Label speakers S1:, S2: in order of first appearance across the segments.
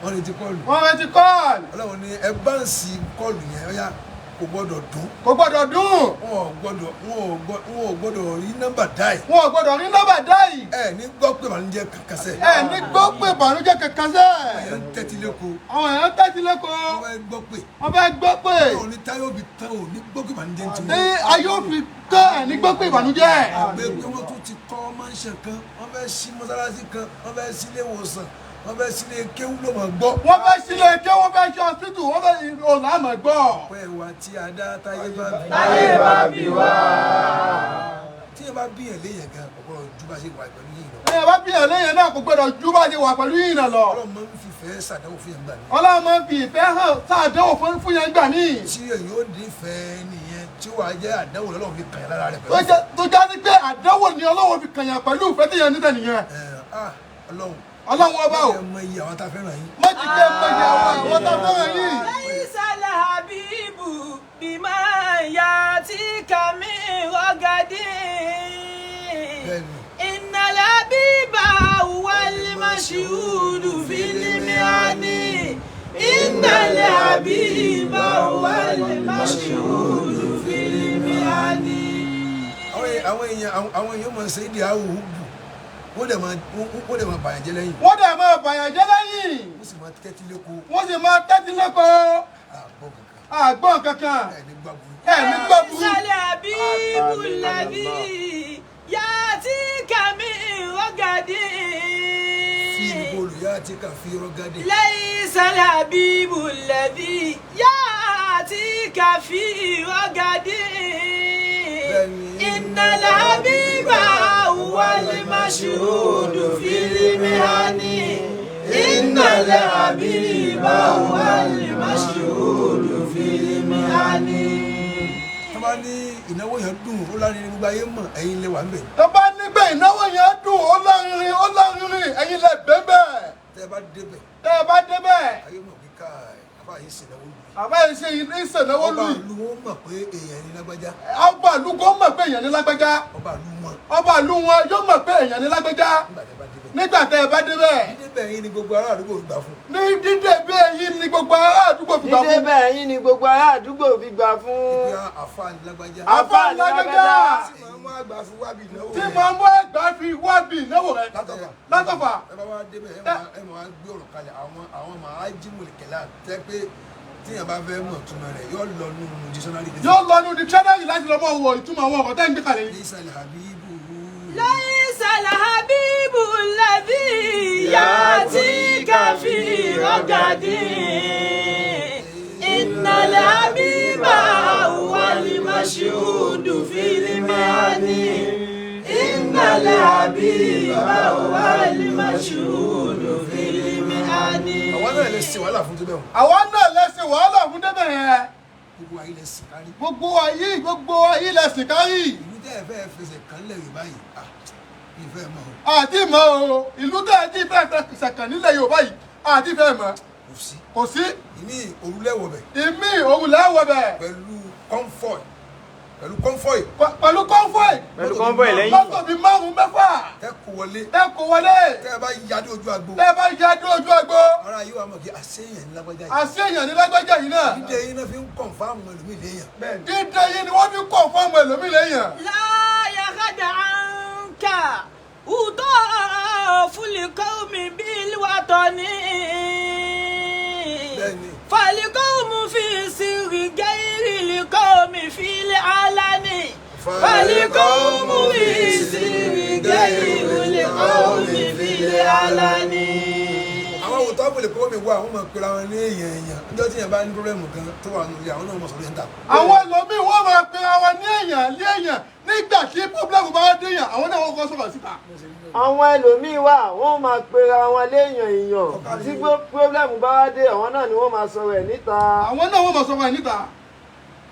S1: wọ́n retí kọ́ọ̀lù.
S2: wọ́n retí kọ́ọ̀lù.
S1: ọlọ́run ní ẹ bá ń sí kọ́ọ̀lù yẹn ọ̀yá kò gbọ́dọ̀ dún.
S2: kò gbọ́dọ̀ dún.
S1: wọn ò gbọ́dọ̀ rí nọ́mbà dáì.
S2: wọn ò gbọ́dọ̀ rí nọ́mbà dáì.
S1: ẹ ní gbọ́ pé ìbànújẹ́ kankan sẹ́.
S2: ẹ ní gbọ́ pé ìbànújẹ́ kankan sẹ́.
S1: àwọn èèyàn ń tẹ́tí lẹ́kọ̀ọ́.
S2: àwọn èèyàn ń tẹ́tí lẹ́kọ̀ọ́.
S1: wọ́n fẹ́ gbọ́ pé.
S2: wọ́n fẹ́ gbọ́ pé.
S1: ọlọ́run ní táyọ̀ bí tán ò ní gbọ́ pé ìbànújẹ́ ti wọ́n.
S2: ní ayé òfin tán ẹ̀ ní gbọ́ pé ìbànújẹ́.
S1: àgbẹ̀ pé wọ́n tún ti kọ́ máńṣẹ̀ kan wọ́n fẹ́ ṣí mọ́sálásí kan wọ́n fẹ́ ṣí ilé ìwòsàn wọ́n fẹ́ sílé kéwú ló mọ̀ gbọ́.
S2: wọ́n fẹ́ sílé kéwú wọ́n fẹ́ ṣe hospital wọ́n fẹ́ ọ̀nà àmọ̀ gbọ́.
S1: ọpẹ́ wa tí a dá táyé bá bí.
S3: táyé bá bí wá.
S1: tí yẹn bá bí yẹn léyìn gan ọ̀pọ̀lọpọ̀ ju bá ṣe wà pẹ̀lú yìí lọ.
S2: ẹ bá bí yẹn léyìn náà kò gbọdọ̀ ju bá ṣe wà pẹ̀lú yìí náà lọ.
S1: ọlọ́run máa ń fi ìfẹ́ ṣàdánwò fún yẹn gbà mí.
S2: ọlọ́run máa ń fi ìfẹ́ hàn ṣàdánwò fún yẹn gbà mí.
S1: tí èyí ó ní ìfẹ́ nìyẹn tí ó wà jẹ́ àdánwò lọ́lọ́run fi kàn yẹn lára rẹ̀ pẹ̀lú.
S2: tó já sí pé àdánwò ni ọlọ́run fi kàn yẹn pẹ̀lú ìfẹ́ tí yẹn ní tẹ̀nìyẹn.
S1: ọlọ́run
S2: ọba o.
S1: mọ iye àwọn tá a fẹ́ràn yín.
S2: má ti jẹ́ mọ iye àwọn tá a fẹ́ràn yín.
S3: Laysal habibu bima yatika min ragadi. Innal habiba huwal mashhudu fil mi'ani. Innal habiba huwal mashhudu fil mi'ani.
S1: àwọn èèyàn máa ń ṣe ìdí àwòrán wọ́n dẹ̀ máa bàyàn jẹ́ lẹ́yìn.
S2: wọ́n dẹ̀ máa bàyàn jẹ́ lẹ́yìn.
S1: wọ́n sì máa tẹ́tí lẹ́kọ̀ọ́.
S2: wọ́n sì máa tẹ́tí lẹ́kọ̀ọ́. àgbọ̀n kankan.
S1: ẹni gbà burú.
S2: ẹni gbà burú.
S3: Laysal habibu alladhi yatika min ragadi.
S1: fíìmù bọ́ọ̀lù yá ti kà fi rọ́gádì.
S3: Laysal habibu alladhi yatika fi ragadi. Innal habiba huwal mashhudu fil mihani. Innal habiba huwal mashhudu fil mihani.
S1: tó bá ní ìnáwó yẹn dùn ó lárin gbogbo ayé mọ̀ ẹ̀yin lè wà ń bẹ̀.
S2: tó bá níbẹ̀ ìnáwó yẹn dùn ó lárinrin ẹ̀yin lè bẹ́ẹ̀.
S1: tẹ́ ẹ bá débẹ̀. ayé mọ̀ pé ká àbá yìí ṣènáwó lù.
S2: àbá yìí ṣe ìṣènáwó lù.
S1: ọba ìlú wọn mọ̀ pé èèyàn ní lágbájá.
S2: ọba ìlú kò mọ̀ pé èèyàn ní lágbájá. ọba ìlú wọn yóò mọ̀ pé èèyàn ní lágbájá. nígbà tẹ́ ẹ bá débẹ̀.
S1: dídébẹ̀ yín ni gbogbo ará àdúgbò gbà fún.
S2: ní dídébẹ̀ yín ni gbogbo ará àdúgbò fi gbà fún.
S4: dídébẹ̀ yín ni gbogbo ará àdúgbò fi gbà fún.
S1: ìgbà àfáàní lágbájá.
S2: àfáàní lágbájá.
S1: tí màá mú àgbà fi wábì ìnáwó rẹ.
S2: tí màá mú àgbà fi wábì ìnáwó rẹ. látọ̀fà.
S1: ẹ bá wá débẹ̀ ẹ máa gbé ọ̀rọ̀ kalẹ̀ àwọn màá jí mọ̀lẹ̀kẹ̀lá tẹ́ pé tíyàn bá fẹ́ mọ̀ túmọ̀ rẹ̀ yóò lọ nù dictionary.
S2: yóò lọ nù dictionary láti lọ mọ̀ wọ ìtumọ̀ àwọn ọ̀rọ̀ tẹ́ ń gbé kalẹ̀ yìí.
S3: Laysal habibu alladhi yatika fi ragadi. Innal habiba huwal mashhudu fil mi'ani. Innal habiba huwal mashhudu fil mi'ani.
S1: àwọn náà lè ṣe wàhálà fún débẹ̀ wọn.
S2: àwa náà lè ṣe wàhálà fún débẹ̀ yẹn.
S1: gbogbo ayé lè sìn kárí.
S2: gbogbo ayé lè sìn kárí.
S1: ìlú tẹ́ ẹ fẹ́ fẹsẹ̀ kan lẹ̀ Yorùbá yìí ìfẹ́ mọ́ o.
S2: àti mọ́ o ìlú tẹ́ ẹ ti fẹ́ fẹsẹ̀ kan nílẹ̀ Yorùbá yìí àti fẹ́ mọ́. kò sí.
S1: ìmí òrùlẹ́wọ̀ bẹ̀.
S2: ìmí òrùlẹ́wọ̀ bẹ̀.
S1: pẹ̀lú kọ́ńfọ̀ì. pẹ̀lú kọ́ńfọ̀ì
S4: lẹ́yìn.
S2: mọ́tò bíi márùn-ún mẹ́fà.
S1: tẹ́ kó wọlé.
S2: tẹ́ ẹ bá
S1: yadé ojú agbo. ara yóò wá mọ̀ kí àṣeyàn ní lágbájá yìí.
S2: àṣeyàn ní lágbájá yìí náà.
S1: dídé yín náà fi ń kọ̀nfàmù ẹlòmíì léèyàn.
S2: dídé yín ni wọ́n fi kọ̀nfàmù ẹlòmíì léèyàn.
S3: La yakhada'anka udafu liqawmi bil watani. Faliqawmu fi sirri ghayri liqawmi fil alani. Faliqawmu fi sirri ghayri liqawmi fil alani.
S1: àwọn òótọ́ àbòlè kọ́ mi wá àwọn ọmọ ìpera wọn ní èèyàn níjọ́ tí yẹn bá ní pírọ́blẹ̀mù kan tó wà nínú àwọn náà mọ̀ sọ̀rọ̀ yẹn ta.
S2: àwọn ẹlòmíì wọ́n máa pera wọn ní èèyàn nígbà tí pọ́blẹ́mù bá déyàn àwọn náà wọ́n kọ́ sọ̀rọ̀ síta.
S4: àwọn ẹlòmíì wà wọ́n máa pera wọn léèyàn tí pírọ́blẹ́mù bá wá dé àwọn náà ni wọ́n máa sọ̀rọ̀ ẹ̀ níta.
S2: àwọn náà wọ́n máa sọ̀rọ̀ ẹ̀ níta.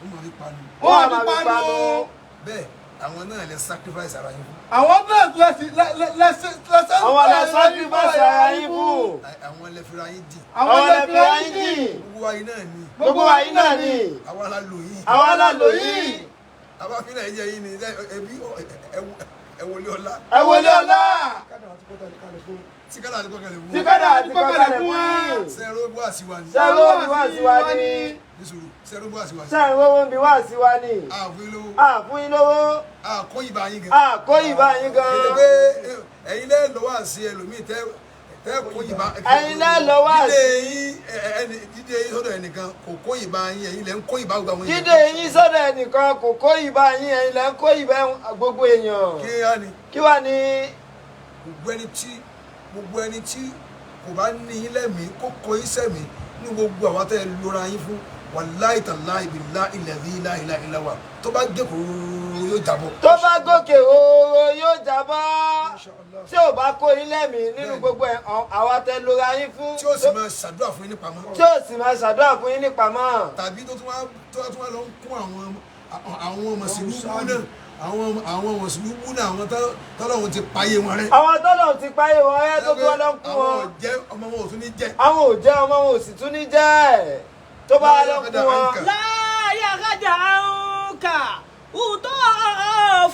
S1: wọ́n máa fi panu.
S2: wọ́n máa fi panu.
S1: bẹ́ẹ̀ àwọn náà lè sacrifice ara yín fún.
S2: àwọn náà
S4: àwọn lè sacrifice ara yín fún.
S1: àwọn lè fira yín dì.
S4: àwọn lè fira yín dì.
S1: gbogbo wa yín náà ni.
S4: gbogbo wa yín náà ni.
S1: àwa la lò yín.
S4: àwa la lò yín.
S1: àwa fi náà jẹ yín ni ẹbí ẹ wọlé ọlá.
S4: ẹ wọlé ọlá.
S1: tíkádà àti kọ́kàlẹ̀ fún
S2: tíkádà àti kọ́kàlẹ̀ fún wa.
S1: sẹ́rọ̀ bó àṣìwá ni.
S4: sẹ́rọ̀ bí wá sí wa ní.
S1: nísòro sẹ́rọ̀ bó àṣìwá ni.
S4: sẹ́rọ̀ bí wá sí wa ní.
S1: àfún yín lówó.
S4: àfún yín lówó.
S1: àkóyìnbá yín gan.
S4: àkóyìnbá yín gan.
S1: ẹ̀yin lẹ́ lọ́wọ́ àṣì ẹlòmíì tẹ́ kóyìnbá.
S4: ẹ̀yin lẹ́ lọ́wọ́ àṣì.
S1: dídé yín sọ́dọ̀ ẹnìkan kò kóyìnbá yín ẹ̀yin lẹ́ ń kóyìnbá gbogbo àwọn èèyàn.
S4: dídé yín sọ́dọ̀ ẹnìkan kò kóyìnbá yín ẹ̀yin lẹ́ ń kóyìnbá gbogbo èèyàn.
S1: kí wá ni.
S4: kí wá ni.
S1: gbogbo ẹni tí kò bá ní yín lẹ́mìí kó kó yín sẹ́mìí ní gbogbo àwọn tẹ́ ẹ lóra yín fún wàláhì tàláhì billahi alladhi la ilaha illa huwa tó bá gé kòrò yóò jábọ́.
S4: tó bá gòkè òòrò yóò jábọ́ tí ò bá kó yín lẹ́mìí nínú gbogbo àwọn tẹ́ lóra yín fún.
S1: tí ó sì máa ṣàdúrà fún yín nípamọ́.
S4: tí ó sì máa ṣàdúrà fún yín nípamọ́.
S1: tàbí tó tún wá lọ ń kún àwọn mọ̀sílùú náà àwọn mùsùlùmí náà àwọn tọ́lọ́hun ti páyé wọn rẹ́.
S4: àwọn tọ́lọ́hun ti páyé wọn rẹ́ tó tó lọ ń kú wọn.
S1: àwọn ò jẹ́ ọmọ wọn ò tún ní jẹ́.
S4: àwọn ò jẹ́ ọmọ wọn ò sì tún ní jẹ́ tó bá lọ ń kú wọn.
S3: láyé àgájà ń kà ùtọ́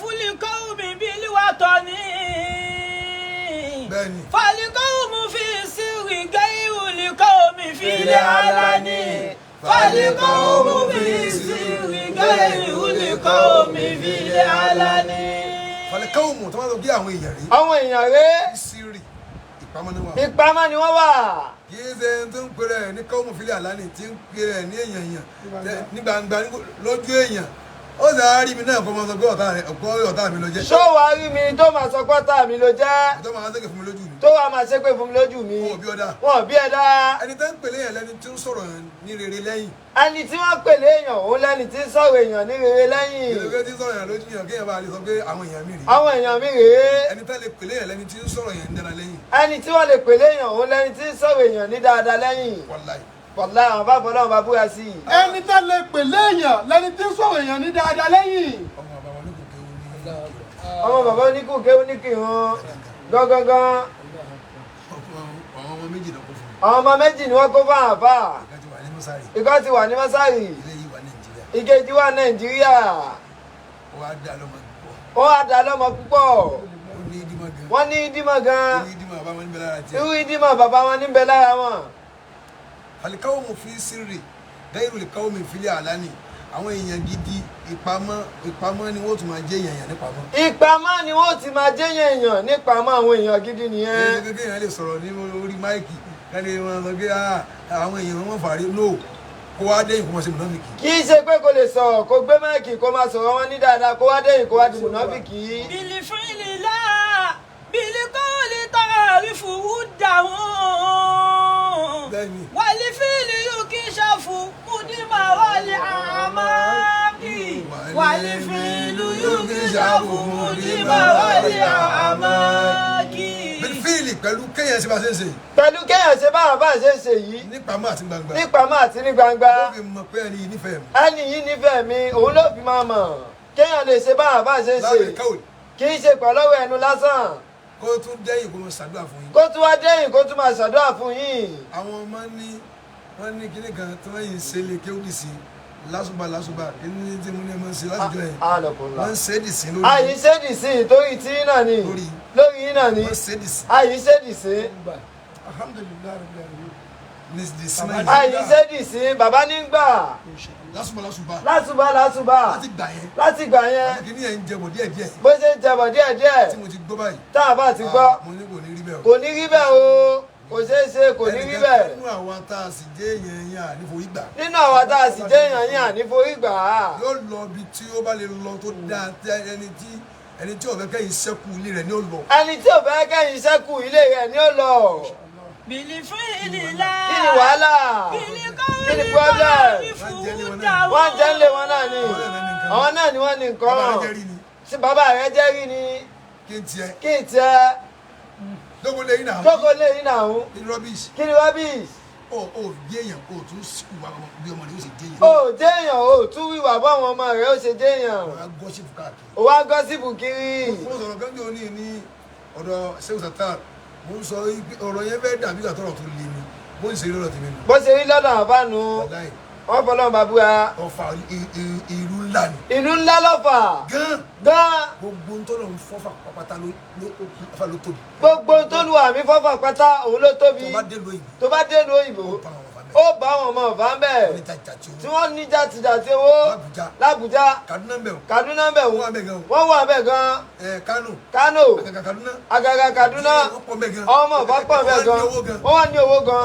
S3: fúlikọ́ọ̀mù bílíwàtọ́ ní.
S1: bẹ́ẹ̀ni.
S3: falikọ́ọ̀mù fi sírì gẹ́rù likọ́ọ̀mù fi lè ara ní. falikọ́ọ̀mù fi sírì gẹ́rù likọ́ọ̀mù fi lè ara ní.
S1: falikọ́ọ̀mù tó máa ń lọ bí àwọn èèyàn rí.
S4: àwọn èèyàn rí.
S1: sírì ìpamọ́ ni wọ́n.
S4: ìpamọ́ ni wọ́n wà.
S1: kì í ṣe tó ń pèrè ní kọ́ọ̀mù fílẹ̀ àlá ni tí ń pèrè ní èèyàn ní gbangba lójú èèyàn ó sì á rí mi náà kó máa sọ pé ọ̀tá mi ló jẹ́.
S4: ṣó wàá rí mi tó máa sọ pé ọ̀tá mi ló jẹ́.
S1: tó máa ṣépè fún mi lójú mi.
S4: tó wàá máa ṣépè fún mi lójú mi.
S1: wọn ò bí ọ̀dà.
S4: wọn ò bí ẹ̀dá.
S1: ẹni tó ń pèlè yẹn lẹni tí ń sọ̀rọ̀ ní rere lẹ́yìn.
S4: ẹni tí wọ́n pèlè èèyàn òun lẹ́ni tí ń sọ̀rọ̀ èèyàn ní rere lẹ́yìn.
S1: ìdòwé tí ń sọ̀rọ̀ yẹn lójú yàn kéèyàn bá lè sọ pé àwọn èèyàn mi rèé.
S4: àwọn èèyàn mi rèé.
S1: ẹni tó lè pèlè yẹn lẹni tí ń sọ̀rọ̀ yẹn dára lẹ́yìn.
S4: ẹni tí wọ́n lè pèlè èèyàn òun lẹ́ni tí ń sọ̀rọ̀ èèyàn ní dáadáa lẹ́yìn.
S1: wàláì.
S4: wàláì àwọn bá fọlọ́run bá búra sí i.
S2: ẹni tó lè pèlè èèyàn lẹni tí ń sọ̀rọ̀ èèyàn ní dáadáa lẹ́yìn.
S1: ọmọ
S4: bàbá oníkùké oníkìrun gángan.
S1: ọmọ méjì lọ kó fún mi.
S4: àwọn ọmọ méjì ni wọ́n kó fún àbá. ìkan ti wà ní mọ́sárì. ìkejì wà nàìjíríà. wọ́n á dá lọ́mọ púpọ̀. wọ́n ní ìdímọ̀ gan. irú ìdímọ̀ bàbá wọn níbẹ̀ lára wọn.
S1: àlìkáwọ̀mù fi sírì gáírù àlìkáwọ̀mù ìfilẹ̀ àlání àwọn èèyàn gidi ìpamọ́ ni wọ́n tún máa jẹ́ èèyàn nípamọ́.
S4: ìpamọ́ ni wọ́n ti máa jẹ́ èèyàn nípamọ́ àwọn èèyàn gidi nìyẹn.
S1: gẹ́gẹ́ èèyàn lè sọ̀rọ̀ ní orí máìkì káni wọn sọ pé àwọn èèyàn wọn fàárí no kó wá dé ìkó wọn ṣe mùnáfìkì.
S4: kì í ṣe pé kò lè sọ̀rọ̀ kó gbé máìkì kó máa sọ̀rọ̀ wọn ní dáadáa kó wá dé ìkó wá di mùnáfìkì.
S3: bìlì fún ìlà bìlì kọ́ọ̀lì tààrí fún dàwọn. wàlí fíìlì yóò kí ṣàfù múdìmá wàlí àmàkì. wàlí fíìlì yóò kí ṣàfù múdìmá wàlí àmàkì.
S1: fíìlì pẹ̀lú kéèyàn ṣe bá ṣe ń ṣe.
S4: pẹ̀lú kéèyàn ṣe báwọn bá ṣe ń ṣe yìí.
S1: nípamọ́ àti gbangba.
S4: nípamọ́ àti ní gbangba.
S1: ó fi mọ̀ pé ẹni yìí nífẹ̀ẹ́ mi.
S4: ẹni yìí nífẹ̀ẹ́ mi òun ló fi máa mọ̀ kéèyàn lè ṣe báwọn bá ṣe ń ṣe.
S1: lábẹ́ káwé.
S4: kì í ṣe pẹ̀lọ́wọ́ ẹnu lásán.
S1: kó tún dẹ́yìn kó máa ṣàdúrà fún yín.
S4: kó tún wá dẹ́yìn kó tún máa ṣàdúrà fún yín.
S1: àwọn ọmọ wọ́n ní kíní kan tí wọ́n yìí ṣe lè kéwìdì sí lásùbà kíní tí mo ní ẹ máa ń ṣe látijọ́ yẹn wọ́n ń ṣéèdì sí lórí.
S4: àyí ṣéèdì sí torí tí náà ni lórí yín náà ni
S1: wọ́n ṣéèdì sí.
S4: àyí ṣéèdì sí. àyí ṣéèdì sí bàbá ní gbà. lásùbà
S1: láti gbà yẹn. àti kíní yẹn ń jẹbọ díẹ̀díẹ̀.
S4: bó ṣe ń jẹbọ díẹ̀díẹ̀.
S1: tí mo ti gbọ́ báyìí.
S4: tá a bá ti gbọ́.
S1: mo ní kò ní rí bẹ́ẹ̀ o.
S4: kò ní rí bẹ́ẹ̀ o kò ṣeé ṣe kò ní rí bẹ́ẹ̀.
S1: nínú àwọn tá a sì jẹ́ èèyàn yẹn àníforí gbà.
S4: nínú àwọn tá a sì jẹ́ èèyàn yẹn àníforí gbà.
S1: yóò lọ ibi tí ó bá lè lọ tó dáa ẹni tí ò fẹ́ kẹ́yìn sẹ́kù ilé rẹ̀ ni ó lọ.
S4: ẹni tí ò fẹ́ kẹ́yìn sẹ́kù ilé rẹ̀ ni ó lọ.
S3: bìlì fún ìlà.
S4: kí ni wàhálà.
S3: bìlì
S4: kí ni problem. wọ́n jẹ́ ńlé wọn náà ni. àwọn náà ni wọ́n ní nǹkan. tí bàbá rẹ̀ jẹ́ rí ni.
S1: kí n tiẹ̀.
S4: kí n tiẹ̀.
S1: jókòó lé yín náà.
S4: jókòó lé yín náà.
S1: kí ni rubbish.
S4: kí ni rubbish.
S1: o jẹ́ èèyàn o tún wà bí ọmọ rẹ̀ ó sì jẹ́ èèyàn.
S4: o jẹ́ èèyàn o tún wíwà báwọn ọmọ rẹ̀ ó ṣe jẹ́ èèyàn.
S1: o wá gọ́sìpù káàkiri.
S4: o wá gọ́sìpù kiri.
S1: mo sọ̀rọ̀ gánjọ́ òní ní ọ̀dọ̀ Sheikh Sattar mo ń sọ ọ̀rọ̀ yẹn fẹ́ dàbí àtọ̀rọ̀ tó le ni bó ń ṣe rí lọ́dọ̀ tèmi nù.
S4: bó ṣe rí lọ́dọ̀ àbánu. wọ́n fọlọ́run bá búra.
S1: Ọ̀fà ìlú ńlá ni.
S4: ìlú ńlá lọ́fà. gan.
S1: gbogbo ń tọ́lọ̀ ń fọ́fà pátá ló tóbi.
S4: gbogbo tó lu àmì fọ́fà pátá òun ló tóbi.
S1: tó bá dé lóyìnbó.
S4: tó bá dé lóyìnbó. ó bá àwọn ọmọ ọ̀fà ń bẹ̀. tí wọ́n ní jàtìjàtì owó. l'Àbújá. Kaduna ń bẹ̀ wọ́n wà bẹ̀ gan. Kano. Àgàgà Kaduna. ọmọ ọ̀fà pọ̀ bẹ̀ gan. wọ́n wà ní owó gan.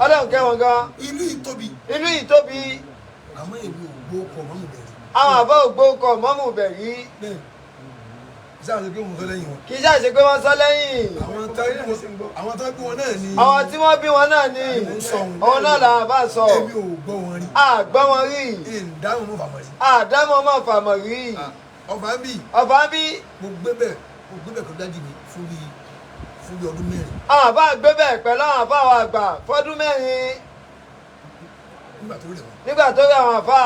S4: Ọlọ́run kẹ́ wọn gan.
S1: ìlú yìí tóbi. àmọ́ èmi ò gbó ọkọ̀ mọ́mù bẹ̀rẹ̀.
S4: àwọn àbá ògbó ọkọ̀ mọ́mù bẹ̀rẹ̀. kì í ṣàṣe pé wọ́n sọ lẹ́yìn.
S1: àwọn tó bí wọn náà ni.
S4: àwọn tí wọ́n bí wọn náà ni. òun náà làwọn bá sọ.
S1: èmi ò gbọ́ wọn rí.
S4: àgbọ́ wọn rí.
S1: ìdáhùn mọ́ fàmọ́ rí.
S4: àdámọ́ mọ́ fàmọ́ rí.
S1: ọ̀fà ń bì. mo gbé bẹ̀ kó dájú mi fún bí ọdún mẹ́rin.
S4: àwọn àbá gbé bẹ̀ pẹ̀lú àwọn àbá wa àgbà fọ́dún mẹ́rin. nígbà tó rẹ̀ àwọn àfà.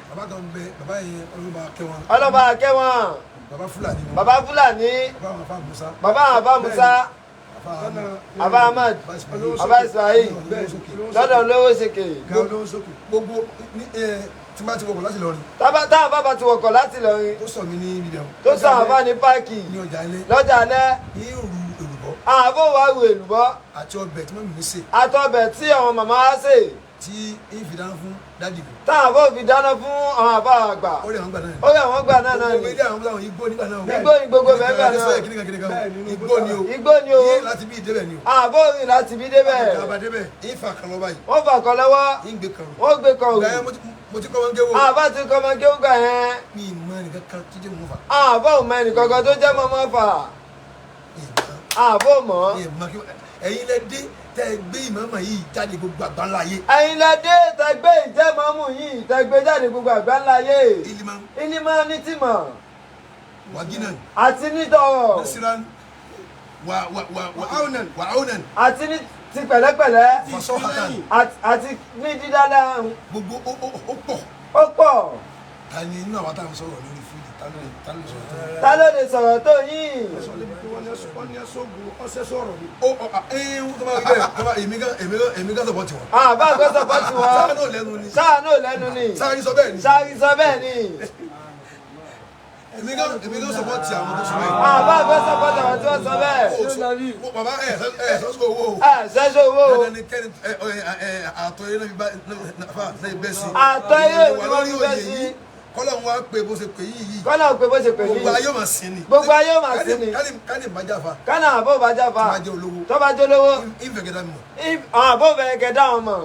S1: bàbá kan bẹ bàbá yẹn ọlọ́ba kẹ́ wọn.
S4: ọlọ́ba kẹ́ wọn.
S1: bàbá Fúlàní.
S4: bàbá Fúlàní. bàbá àbá Musa. àbá Ahmad. àbá Ismail. lọ́dọ̀ olówó sèké.
S1: gbogbo tí bá ti wọkọ̀ láti lọrin.
S4: táwọn bàbá ti wọkọ̀ láti lọrin.
S1: tó sọ mí ní ibìdàn.
S4: tó sọ àbá ní páàkì.
S1: ní ọjà alẹ́.
S4: lọ́jà alẹ́.
S1: ní òru èlùbọ́.
S4: àbó wa ru èlùbọ́.
S1: àti ọbẹ̀ tí mọ́mí mi sè.
S4: àtọbẹ̀ tí àwọn màmá wá sè.
S1: tí ń fi dáná fún dádì mi.
S4: táwọn àbó fi dáná fún àwọn àbá àgbà.
S1: ó rí àwọn gbà náà ni.
S4: ó rí àwọn gbà náà ni.
S1: gbogbo ilé àwọn ọmọ igbó nígbà náà.
S4: igbó ni gbogbo bẹ́ẹ̀ gbà náà.
S1: igbó ni o.
S4: igbó ni o.
S1: yé láti bí ìdébẹ̀ ni o.
S4: àbó rìn láti bí débẹ̀.
S1: àbá débẹ̀ ń fa kan lọ́wọ́ yìí.
S4: wọ́n fà kọ́ lọ́wọ́.
S1: ń gbé kan.
S4: wọ́n gbé kan o.
S1: mo ti kọ́ wọn géwò.
S4: àbá ti kọ́ ọmọ géwò gbà yẹn.
S1: mi ì mọ ẹnìkan kan tó jẹ́ mọ́ fà.
S4: àbó mọ ẹnìkankan tó jẹ́ mọ́ fà. àbó mọ́.
S1: ẹ̀yin lẹ dé tẹ gbé ìmọ̀ọ́mọ̀ yìí jáde gbogbo àgbáńlá ayé.
S4: ẹ̀yin lẹ dé tẹ gbé ìjẹ́mọ̀ọ́mù yìí tẹ gbé jáde gbogbo àgbáńlá ayé. ilimọ̀ ní tìmọ̀.
S1: wàgínà.
S4: àti nítọ̀rọ̀.
S1: nasiran wàhánàn.
S4: àti ní ti pẹ̀lẹ́pẹ̀lẹ́.
S1: fasọ́hatan.
S4: àti ní dídálá.
S1: gbogbo ó pọ̀.
S4: ó pọ̀.
S1: ta ni inú àwọn táwọn sọ̀rọ̀ lórí fídì ta
S4: ló lè sọ̀rọ̀ tó yìí.
S1: èmi gan sọ̀pọ̀ tiwọn.
S4: àbá gan sọ̀pọ̀ tiwọn.
S1: sáà náà lẹ́nu ni.
S4: sáà
S1: sọ bẹ́ẹ̀ ni.
S4: sọ bẹ́ẹ̀ ni.
S1: èmi gan sọ̀pọ̀ ti àwọn tó sọ bẹ́ẹ̀.
S4: àbá gan sọ̀pọ̀ ti àwọn tó sọ bẹ́ẹ̀.
S1: bàbá sọ́sọ́ owó.
S4: sẹ́sọ́ owó.
S1: dandan kẹ́ni àtọ̀ yẹn náà fi bẹ́ sí.
S4: àtọ̀ yẹn ni wọ́n fi bẹ́ sí.
S1: kọ́lọ́n wa pé bó ṣe pè yìí.
S4: kọ́lọ́n pé bó ṣe pè yìí.
S1: gbogbo ayé máa sin ni.
S4: gbogbo ayé máa sin ni.
S1: kánì bàjáfa.
S4: kánì àbó bàjáfa.
S1: tó bá jẹ́ olówó.
S4: tó bá jẹ́ olówó.
S1: ìfẹ́ kẹta mi mọ̀.
S4: àbó fẹ́ kẹta wọn mọ̀.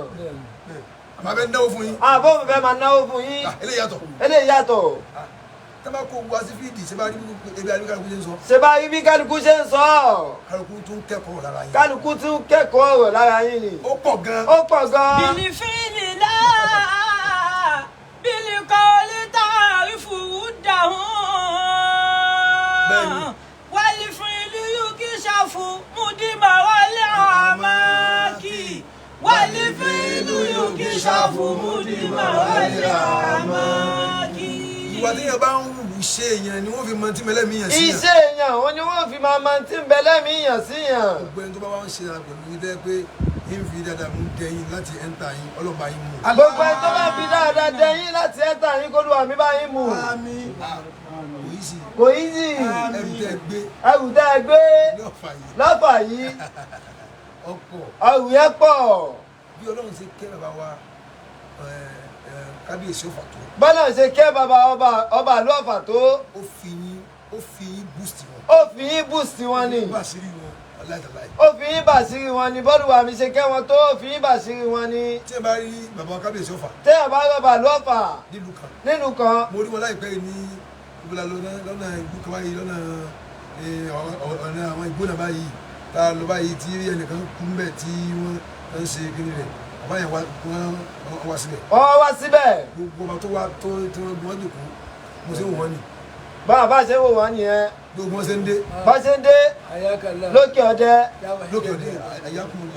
S1: àmọ́ abẹ́ náwó fún yín.
S4: àbó fẹ́ máa náwó fún yín.
S1: eléyìí yàtọ̀.
S4: eléyìí yàtọ̀.
S1: tábà kó wá sí fídì ṣe bá rí ebi kálukú ṣe ń sọ.
S4: ṣe bá rí bí kálukú ṣe ń sọ.
S1: kálukú tún kẹ́kọ̀ọ́ lára yín.
S4: kálukú tún kẹ́kọ̀ọ́ lára yín ni.
S1: ó pọ̀ gan.
S4: ó pọ̀ gan.
S3: bìlìfìlì náà bìlì kọ́lé tààrí fùrú dàhún. wálé fún ìlú yìí kì í ṣàfù mùdìmá wálé àmàkì. wálé fún ìlú yìí kì í ṣàfù mùdìmá wálé àmàkì.
S1: ìwà tí yẹn bá ń wù ṣe èèyàn ni wọ́n fi mọ tí mẹlẹ́mí yàn sí yàn.
S4: iṣẹ́ èèyàn wọn ni wọ́n fi máa mọ tí mẹlẹ́mí yàn sí yàn.
S1: gbogbo ẹni tó bá wá ń ṣe àpẹ̀lú yìí dẹ́ pé ń fi dáadáa mú dẹ́yìn láti ẹ̀ńtà yín ọlọ́ba yín mú.
S4: gbogbo ẹni tó bá fi dáadáa dẹ́yìn láti ẹ̀ńtà yín kó lùwà mí bá yín mú. kò í sì. ẹrù tẹ́ ẹ gbé lọ́fà yìí ẹrù yẹn pọ̀.
S1: bí Ọlọ́run ṣe kẹ́ bàbá wa kábíyèsí Ọ̀fà tó.
S4: bọ́lá ṣe kẹ́ bàbá ọba àlú Ọ̀fà tó.
S1: ó fi yín boost wọn.
S4: ó fi yín boost wọn ni. ó fi yín bàṣírí wọn ni bọ́lúwa mi ṣe kẹ́ wọn tó ó fi yín bàṣírí wọn ni.
S1: tí ẹ bá rí bàbá kábíyèsí Ọ̀fà.
S4: tí ẹ bá rí bàbá àlú Ọ̀fà. nínú kan.
S1: mo rí wọn láìpẹ́ yìí ní ìbúlá lọ́nà ìlú kan báyìí lọ́nà àwọn ìgbóná báyìí tá a lọ báyìí tí ẹnìkan kú mbẹ tí wọ́n ń ṣe kíni rẹ̀ bàbá yẹn wọ́n wá síbẹ̀.
S4: wọ́n wá síbẹ̀.
S1: gbogbo ọba tó wá tó tí wọ́n gbọ́n jòkó mo ṣe ń wò wọ́n ni.
S4: bá ṣe wò wọ́n nìyẹn.
S1: gbogbo wọn ṣe ń dé.
S4: bá ṣe ń dé lókè ọdẹ.
S1: lókè ọdẹ àyàkùnrin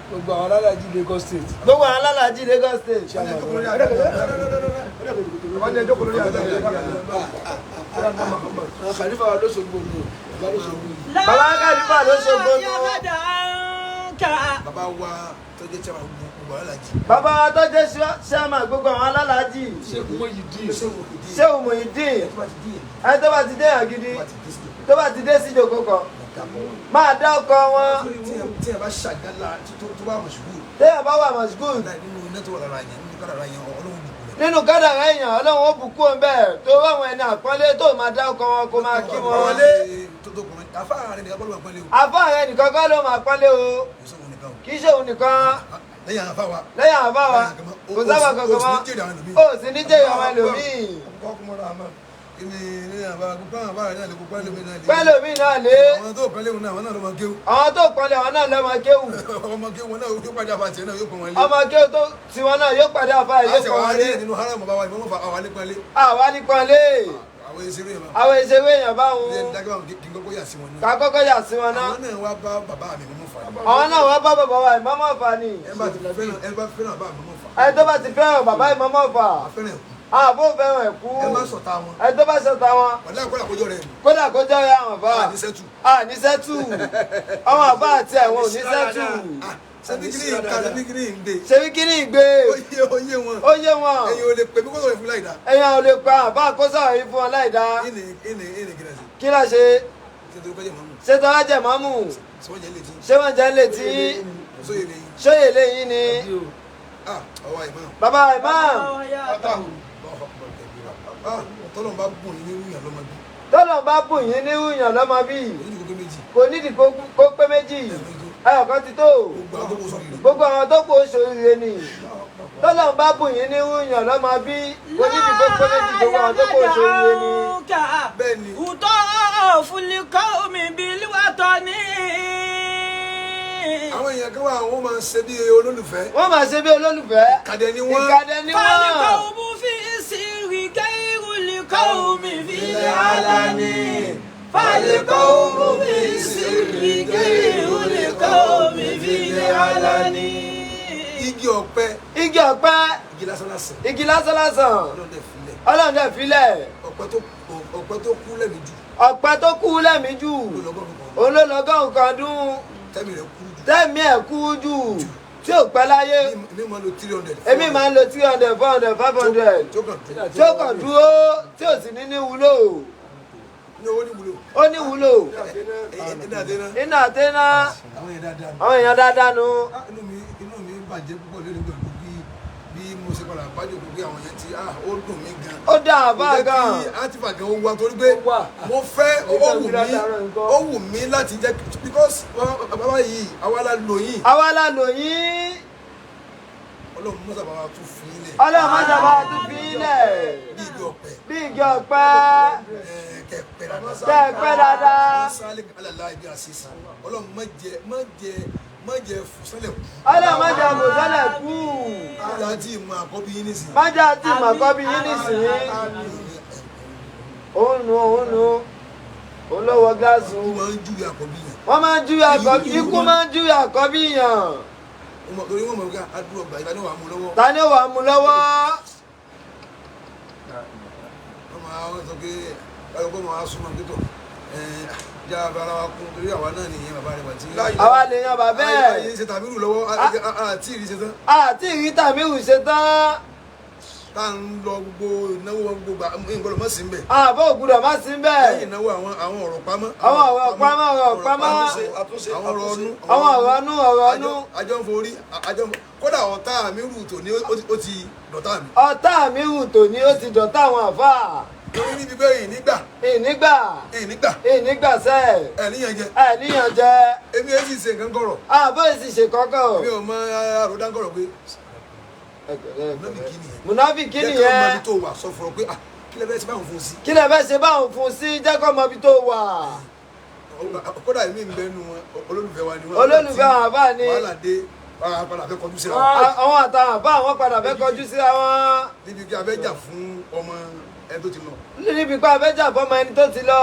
S1: gbogbo àwọn alálàájì Lagos State.
S4: gbogbo àwọn alálàájì Lagos State.
S2: wọ́n ní ẹjọ́ kò lórí àgbẹ̀
S1: Khalifa wa lóṣogbo ni bàbá lóṣogbo ni.
S4: bàbá Khalifa lóṣogbo ni.
S1: bàbá wa tó jẹ́ chairman gbogbo alálàájì.
S4: bàbá wa tó jẹ́ chairman gbogbo àwọn alálàájì. Ṣéhù Muyideen. ẹni tó bá ti dé yàn gidi tó bá ti dé sí ìjòkó kan máa dá ọkọ wọn.
S1: tí ẹ bá ṣàgálà tó bá mọ̀ ṣùgbọ́n.
S4: téèyàn bá wà mọ̀ṣúkúù
S1: nínú iná tó wà lára yẹn nínú kádàrá yẹn ọlọ́run bùkún rẹ̀.
S4: nínú kádàrá èèyàn ọlọ́run ó bùkún òun bẹ́ẹ̀ tó ráwọn ẹni àpọ́nlé tó máa dá ọkọ wọn kó máa kí wọn.
S1: àfáà rẹ̀ nìkan kọ́ ló máa pọ́nlé o.
S4: àfáà rẹ̀ nìkan kọ́ ló máa pọ́nlé o kì í ṣe òun nìkan.
S1: lẹ́yìn àfáà wa.
S4: lẹ́yìn àfáà wa kò sábà kankan mọ́ ó sì ní jẹ́ ìyàwó ẹlòmíì. pẹ́lòmíì náà lé.
S1: àwọn tó pẹ́lẹ́ wọn náà àwọn náà ló máa kéwù.
S4: àwọn tó pọ́nlé àwọn náà ló máa kéwù.
S1: ọmọ kéwù wọn náà yóò pàdé àfáà tiẹ̀ náà yóò pọ̀ wọn lé.
S4: ọmọ kéwù tó tiwọn náà yóò pàdé àfáà yóò pọ̀ wọn lé.
S1: nínú haram bàbá wa ìmọ̀ àwa ní pọ́nlé.
S4: àwa ní pọ́nlé. àwọn ìṣeré èèyàn báwọn. ká kọ́kọ́ yà sí wọn náà.
S1: àwọn náà wá bá bàbá mi mọ́mọ́ fà ní.
S4: àwọn náà wá bá bàbá wa ìmọ̀mọ́ fà ní.
S1: ẹ bá fẹ́ràn bàbá mi mọ́mọ́ fà.
S4: ẹ tó bá ti fẹ́ràn bàbá ìmọ̀mọ́ fà. àbó fẹ́ràn ẹ̀kú.
S1: ẹ má sọ̀tà wọn.
S4: ẹ tó bá sọ̀tà wọn.
S1: wàlá kódà kójọ rẹ.
S4: kódà kójọ rẹ àwọn bá.
S1: àníṣẹ́tù.
S4: àníṣẹ́tù. àwọn àbá àti ẹ̀wọ̀n òníṣẹ́tù.
S1: sẹ́bíkìrì ń gbé.
S4: sẹ́bíkìrì ń gbé.
S1: ó yé wọn.
S4: ó yé wọn.
S1: ẹ̀yin ò lè pè mí kó sọ̀rọ̀ fún láì dá.
S4: ẹ̀yin ò lè pa àbá àkósọ̀rọ̀ yìí fún ọ láì dá. kí la ṣe. ṣé tó wá jẹ mọ́mù. ṣé wọ́n jẹ́ létí. ṣóyè léyìn ni. bàbá imam.
S1: tọ́lọ̀ bá bùn yín ní ìyàn lọ́mọ bí.
S4: tọ́lọ̀ bá bùn yín ní ìyàn lọ́mọ bí. kò nídìí kó pé méjì. ẹyọ̀kan ti tó. gbogbo àwọn tó kó oṣooṣire ni. tọ́lọ̀ bá bùn yín ní ìyàn lọ́mọ bí. kò nídìí kó pé méjì gbogbo àwọn tó kó oṣooṣire ni.
S1: bẹ́ẹ̀ni.
S3: Utọ́ fúlikọ́ omi bíi wàtọ́ ní.
S1: àwọn èèyàn kan wà wọ́n máa ń ṣe bí olólùfẹ́.
S4: wọ́n máa ṣe bí olólùfẹ́.
S1: ìkàdé ni wọ́n.
S4: ìkàdé ni wọ́n.
S3: Fálikọ́ omi fi ìsìrì gẹ́rù likọ́ omi fi alani. Fálikọ́ omi fi ìsìrì gẹ́rù likọ́ omi fi alani.
S1: igi ọ̀pẹ.
S4: igi ọ̀pẹ.
S1: igi lásán lásán.
S4: igi lásán lásán.
S1: Ọlọ́run dẹ̀ filẹ̀.
S4: Ọlọ́run dẹ̀ filẹ̀.
S1: ọ̀pẹ tó kú lẹ́mìí jù.
S4: ọ̀pẹ tó kú lẹ́mìí jù. olólọ́gọ́rùn kan dún.
S1: tẹ́mi rẹ̀ kú jù.
S4: tẹ́mi ẹ̀ kú jù. tí ò pẹ́ láyé.
S1: èmi máa ń lo 300.
S4: èmi máa ń lo 300 400 500. tí ó kàn dúró tí ò sì ní wúlò.
S1: ní owó ní wúlò.
S4: ó ní wúlò. iná àtẹ́ná. àwọn èèyàn dáadáa nu.
S1: inú mi bàjẹ́ púpọ̀ lórí pẹ̀lú bí mo ṣe padà bájò pé àwọn yẹn ti ó dùn mí gan.
S4: ó dá àbá gan.
S1: ó jẹ́ kí àtìfà gan ó wá torí pé mo fẹ́ ó wù mí láti jẹ́ because bàbá yìí àwa la lò yín.
S4: àwa la lò yín.
S1: ọlọ́run mọ́sà bàbá tún fi í lẹ̀.
S4: ọlọ́run mọ́sà bàbá tún fi í lẹ̀.
S1: bí igi ọ̀pẹ.
S4: bí igi ọ̀pẹ.
S1: kẹ̀pẹ́
S4: dáadáa.
S1: sálẹ̀ alàlá ibi àṣìṣe ọlọ́run má jẹ fùsẹ́lẹ̀ kú.
S4: ọlọ́run má jẹ fùsẹ́lẹ̀ kú.
S1: májà tí ìmọ̀ àkọ́bí yín nísìnyí.
S4: májà tí ìmọ̀ àkọ́bí yín nísìnyí. òun nu òun ló wọ gáàsì.
S1: wọ́n máa ń júwe àkọ́bí yẹn.
S4: wọ́n máa ń júwe àkọ́bí ikú máa ń júwe àkọ́bí yẹn.
S1: torí wọ́n mọ̀ ká adúrò ọgbà ìbáni wà mú lọ́wọ́.
S4: ta ni ó wà mú lọ́wọ́.
S1: wọ́n máa sọ pé ọkọ̀ máa súnmọ́ pítọ̀ já ara wa kún torí àwa náà nìyẹn bàbá rẹ̀ wà tí.
S4: àwa lè yan bàbá ẹ̀.
S1: àyè ṣe tàbírù lọ́wọ́ àti ìrì ṣe tán.
S4: àti ìrì tàbírù ṣe tán.
S1: tá à ń lọ gbogbo ìnáwó wọn gbogbo ìgbọ́dọ̀ má sí ń bẹ̀.
S4: àbọ̀ ògbúdọ̀ má sí ń bẹ̀.
S1: lẹ́yìn ìnáwó àwọn ọ̀rọ̀ pamọ́.
S4: àwọn ọ̀rọ̀ pamọ́ ọ̀rọ̀ pamọ́.
S1: àwọn ọ̀rọ̀ ọ̀nú.
S4: àwọn ọ̀rọ̀ ọ̀nú ọ̀rọ̀ ọ̀nú.
S1: àjọ ń forí kódà ọ̀tá mi rù tò ní ó ti dọ̀tá mi.
S4: ọ̀tá mi rù tò ní ó ti dọ̀tá àwọn àfáà.
S1: torí níbi bẹ́ẹ̀ ìnígbà.
S4: ìnígbà sẹ́. ẹ̀níyàn jẹ.
S1: èmi ẹ̀ sì ṣe nǹkan kọ̀rọ̀.
S4: àbọ̀ èsì ṣe kọ́kọ́.
S1: mi ò mọ àròdá kọ̀rọ̀ pé
S4: munafiki nìyẹn.
S1: jẹ́ kí ọmọ ibi tó wà sọ fún ọ pé kí lẹ bẹ́ẹ̀ ṣe báwọn fún sí.
S4: kí lẹ bẹ́ẹ̀ ṣe báwọn fún sí jẹ́ kí ọmọ ibi tó wà.
S1: kódà èmi ń bẹ nu wọn olólùfẹ́ wa ni wọn.
S4: olólùfẹ́ àwọn àbá ni.
S1: wàhálà dé padà fẹ́ kọjú síra
S4: wọn. àwọn àtàwọn àbá àwọn padà fẹ́ kọjú síra wọn.
S1: níbi kí abẹ́jà fún ọmọ ẹni tó ti lọ.
S4: níbi pé abẹ́jà fọmọ ẹni tó ti lọ.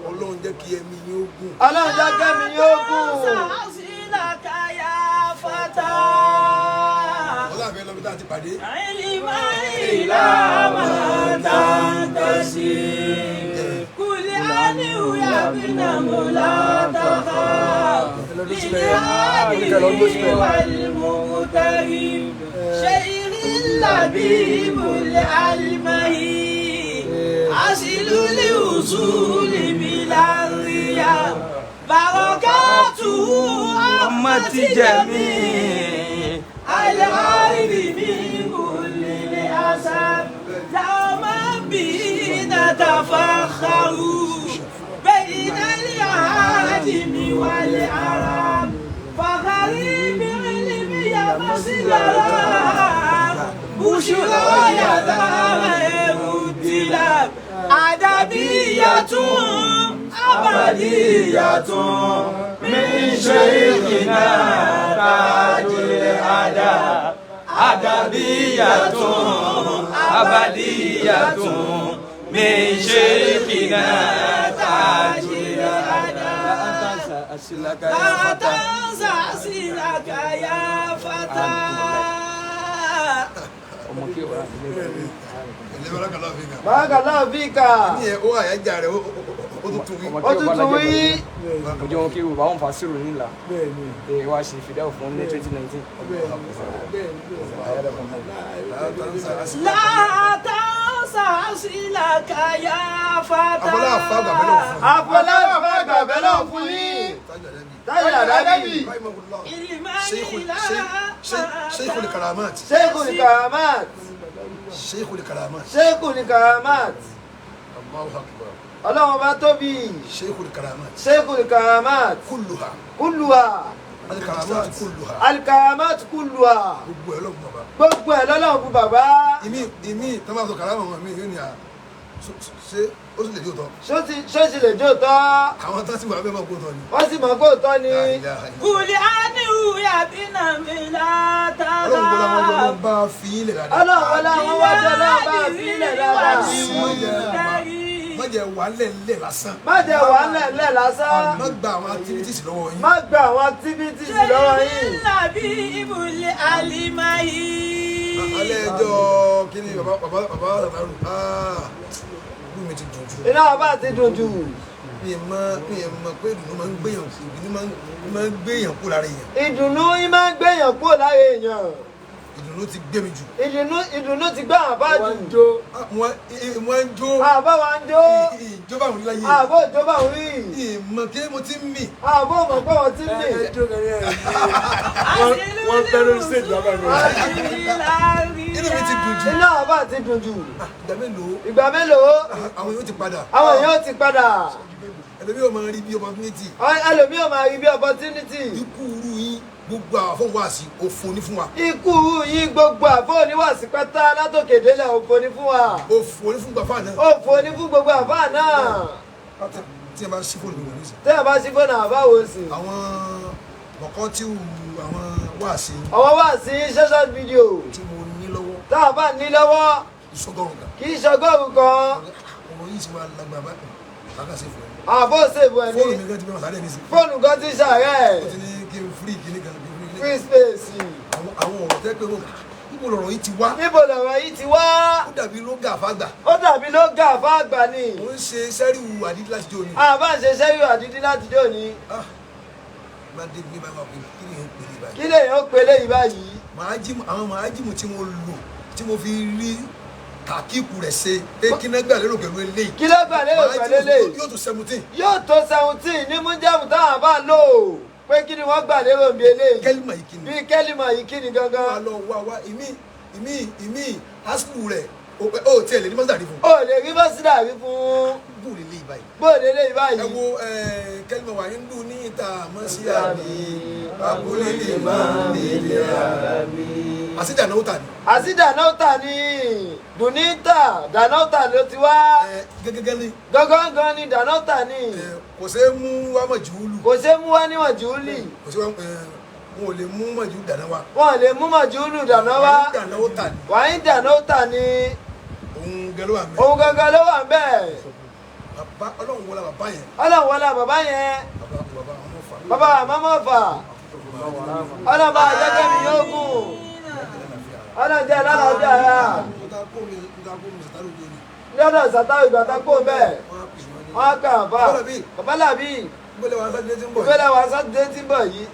S1: ọlọ́run jẹ́ kí ẹ̀mí yín ó gùn.
S4: ọlọ́run jẹ́ kí ẹ̀mí yín ó gùn.
S3: فتى
S1: ọlọ́àfẹ́ lọ́bi tá a ti pàdé.
S3: علما إلى ما تنتسب كل عنه يا ابن مولا تخاف للعادل والمغترب شيخ اللبيب الألمهي أصل الوصول بلا رياء بركاته أمة جميع العارف من كل الأسف دوما به نتفخر بين العادم والعرب فغريب علم يمسلها بشرى يدار الدلاب أدبية أبدية من شيخنا تاج الأدب أدبية أبدية من شيخنا تاج الأدب لا تنسى أصلك يا فتى
S4: Barakallahu fika.
S1: ní ẹ ó àyájà rẹ ó tún tún wí.
S4: Ó tún tún wí.
S5: Ọjọ́ wọn kí wọ́n bá wọn fà sírò nílà. Wá ṣe fìdáwò fún ní 2019.
S3: لا تنسى أصلك يا فتى
S1: Àfọlá àfàgbà bẹ́ẹ̀ lọ fún.
S4: Àfọlá àfàgbà bẹ́ẹ̀ lọ fún yín. Táyà Àdábì.
S1: Sheikhul Karamat.
S4: Sheikhul Karamat.
S1: Sheikhul Karamat.
S4: Sheikhul Karamat.
S1: Allahu Akbar.
S4: Ọlọ́run bá tóbi.
S1: Sheikhul Karamat.
S4: Sheikhul Karamat.
S1: Kulluha.
S4: Kulluha.
S1: Al-Karamat kulluha.
S4: Al-Karamat kulluha.
S1: Gbogbo ẹ̀ lọ́gbọ̀n bàbá.
S4: Gbogbo ẹ̀ lọ́lọ́run fún bàbá.
S1: Ìmí tó máa sọ kàrámà wọn mi yóò ní à ṣé ó sì lè jó tọ́.
S4: Ṣó sì lè jó tọ́?
S1: Àwọn tó sì wà bẹ́ẹ̀ máa kó tọ́ ni.
S4: Wọ́n sì mọ̀ kó tọ́ ni.
S3: قل عنه يا ابن ملا
S1: Ọlọ́run gbọ́dọ̀ wọn lọ́wọ́ bá fi ilẹ̀ dáadáa.
S4: Ọlọ́run wọlé àwọn wájú ọlọ́run bá fi ilẹ̀ dáadáa.
S1: Má jẹ́ wà lẹ́lẹ̀ lásán.
S4: Má jẹ́ wà lẹ̀ lásán.
S1: Má gba àwọn activities lọ́wọ́ yín.
S4: Má gba àwọn activities lọ́wọ́ yín.
S3: اللبيب الألمهي
S1: Alẹ́ ẹjọ́ kí ni bàbá Tàtàrù ìlú mi ti dùn jù.
S4: Iná bàbá ti dùn jù.
S1: Mi ẹ̀ mọ̀ pé ìdùnnú máa ń gbéyàn kú ìdùnnú máa ń gbéyàn kú lára èèyàn.
S4: Ìdùnnú yín máa ń gbéyàn kúrò lára èèyàn.
S1: Ìdùnnú ti gbé mi jù.
S4: Ìdùnnú ti gbá àbá jù.
S1: Wọ́n ń jó.
S4: Àbá wa ń jó.
S1: Ìjọba àwọn oníláyé.
S4: Àbó ìjọba òun rí.
S1: Ìmọ̀ kí mo ti ń mì.
S4: Àbó mọ̀ pé wọ́n ti ń mì.
S5: Wọ́n fẹ́ lórí stage bàbá mi.
S1: Inú mi ti dùn jù.
S4: Iná bàbá ti dùn jù.
S1: Ìgbà mélòó?
S4: Ìgbà mélòó?
S1: Àwọn yóò ti padà.
S4: Àwọn èèyàn ti padà.
S1: Ẹlòmí ò máa rí bí opportunity.
S4: Ẹlòmíì ò máa rí bí opportunity.
S1: Ikú irú yín gbogbo àwọn afọwọ́sí òfò ní fún wa.
S4: Ikú yín gbogbo àbó oníwàsí pátá látòkè délẹ̀ òfò ní fún wa.
S1: Òfò ní fún gbàfà náà.
S4: Òfò ní fún gbogbo àbá náà.
S1: Tí ẹ bá ṣí fóònù mi nísìnyí.
S4: Tẹ́ ẹ bá sí fóònù àbá wo sí.
S1: Àwọn mọ̀kọ́ tí àwọn wáàsí
S4: Ọwọ́ wá sí social video
S1: tí mo ní lọ́wọ́
S4: tá a bá ní lọ́wọ́
S1: ìṣọ́gọ́rùn kan.
S4: kì í ṣọgọ́rùn kan.
S1: Ọ̀rọ̀ yìí ti wá lágbàá báyìí. Lákàṣe fún ẹ.
S4: Àbó ṣèbù ẹ̀
S1: Fóònù
S4: ní.
S1: mi gan ti bẹ̀rẹ̀ sáré nísìnyí.
S4: Fóònù kan ti ṣàárẹ̀.
S1: Ó ti ní kí n free kíní kan kí n free
S4: Free
S1: kíní
S4: space.
S1: kan. Àwọn ọ̀rọ̀ tẹ́ pé wọ́n níbo lọ̀rọ̀ yìí ti wá.
S4: Níbo lọ̀rọ̀ yìí ti wá?
S1: Ó dàbí ló gà fágbà.
S4: Ó dàbí ló gà fún àgbà ni.
S1: Mo ń ṣe sẹ́ríwù àdídí láti jó ni.
S4: Àbá ṣe sẹ́yìn àdídí láti dé òní.
S1: Má dé ní báyìí wà pé kí ni yóò pè ní báyìí.
S4: Kí lèyàn ó pe léyìí báyìí?
S1: Àwọn màájìmù tí mo lò tí mo fi rí tàkíkù rẹ̀ ṣe pé kí náà gbà lérò pẹ̀lú eléyìí.
S4: Kí ló gbà lérò pẹ̀lú eléyìí?
S1: Yóò tó 17.
S4: Yóò tó 17 ní mújẹ́mù táwọn bá lò pé kí ni wọ́n gbà lérò bí eléyìí?
S1: Kẹ́límà yìí kí ni.
S4: Bí kẹ́límà yìí kí ni gangan?
S1: Wà lọ wá ìmí hásùlù rẹ̀ ó tiẹ̀ lè ní mọ́sàdì fún.
S4: O lè rí bọ́sídà rí fún
S1: Bù lè lé ìbáyìí.
S4: bóde léyìí báyìí.
S1: Ẹ wo kẹ́límà wà ń dùn ní ìta mọ́sí àmì abúlé lè máa lè lè àmì. Àsídà náà ó tà ní.
S4: Àsídà náà tà ní Dùnítà Dànọ́tà ló ti wá.
S1: Gẹ́gẹ́ ní.
S4: Gángan ni Dànọ́tà ní.
S1: Kò ṣeé mú wámọ̀ jùúlù.
S4: Kò ṣe mú wá níwọ̀n jùúlì.
S1: Kò ṣeé wọn ò lè mú mọ̀jú dáná wa.
S4: Wọ́n lè mú màjúlù dáná wá.
S1: Dáná ó tà ní.
S4: Wàá ń Dànọ́tà ní.
S1: Òun gẹ́lú àmì.
S4: Òun gangan ló wà ń bẹ̀.
S1: Ọlọ́run wọlé bàbá yẹn.
S4: Ọlọ́run wọlé bàbá yẹn.
S1: Bàbá ọmọ fà.
S4: Bàbá àmọ́mọ́ fà. ọlọ́ba àjẹkẹ́ mi yóò gùn ọlọ́jẹ́ lálàáfíà rà lọ́dọ̀ sàtàwì ìgbà tá kó bẹ́ẹ̀ wọ́n kà bá bàbá làbí ìgbélé wa sátidé tí ń bọ̀ yìí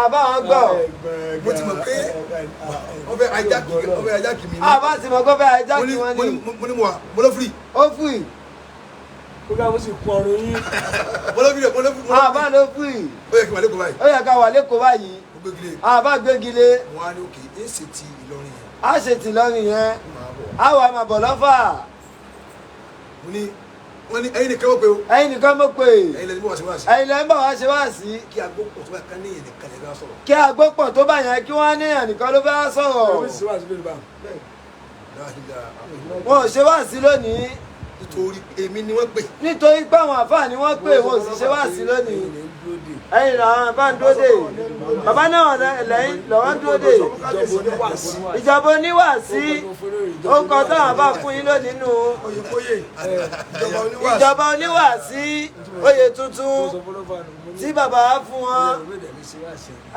S4: àbá wọn gbọ́
S1: mo ti mọ̀ pé ọbẹ̀ ajáki mi ní
S4: àbá ti mọ̀ pé ọbẹ̀ ajáki wọn ni
S1: mo ní mo wà mo lọ firi
S4: ó fìrì
S5: kó bá mo sì kún ọrùn yín.
S1: mo lọ firi
S4: àbá ló fìrì
S1: ó yẹ kí n wà lẹ́kọ̀ọ́ báyìí
S4: ó yẹ ká wà lẹ́kọ̀ọ́ báyìí
S1: mo gbégilé
S4: àbá gbégilé
S1: wọn á ní òkè é ṣe ti Ìlọrin yẹn
S4: á ṣe tì lọ́rùn yẹn
S1: máa bọ̀
S4: á wà máa bọ̀ lọ́fà
S1: mo ní wọ́n ní ẹ̀yin nìkan wọ́n pe o
S4: ẹ̀yin nìkan mọ̀ pé
S1: ẹ̀yin lẹ́ni bó wá sí wá sí
S4: ẹ̀yin lẹ́yìn bọ̀ wá ṣe wá sí
S1: kí agbópọ̀ tó bá ká ní ìyẹn nìkan lè bá sọ̀rọ̀
S4: kí agbópọ̀ tó bá yẹn kí wọ́n níyàn nìkan ló fẹ́ sọ̀rọ̀ wọn ò ṣe wá sí lónìí
S1: nítorí èmi ni wọ́n pè
S4: nítorí pé àwọn àfáà ni wọ́n pè wọn ò sì ṣe wá sí lónìí ẹ̀yin làwọn àbá ń dúró dè bàbá náà lẹ́yìn lọ́wọ́ ń dúró dè ìjọba oníwàásí ó kọ táwọn àbá fún yín lónìí nù ìjọba oníwàásí oyè tuntun tí bàbá fún wọn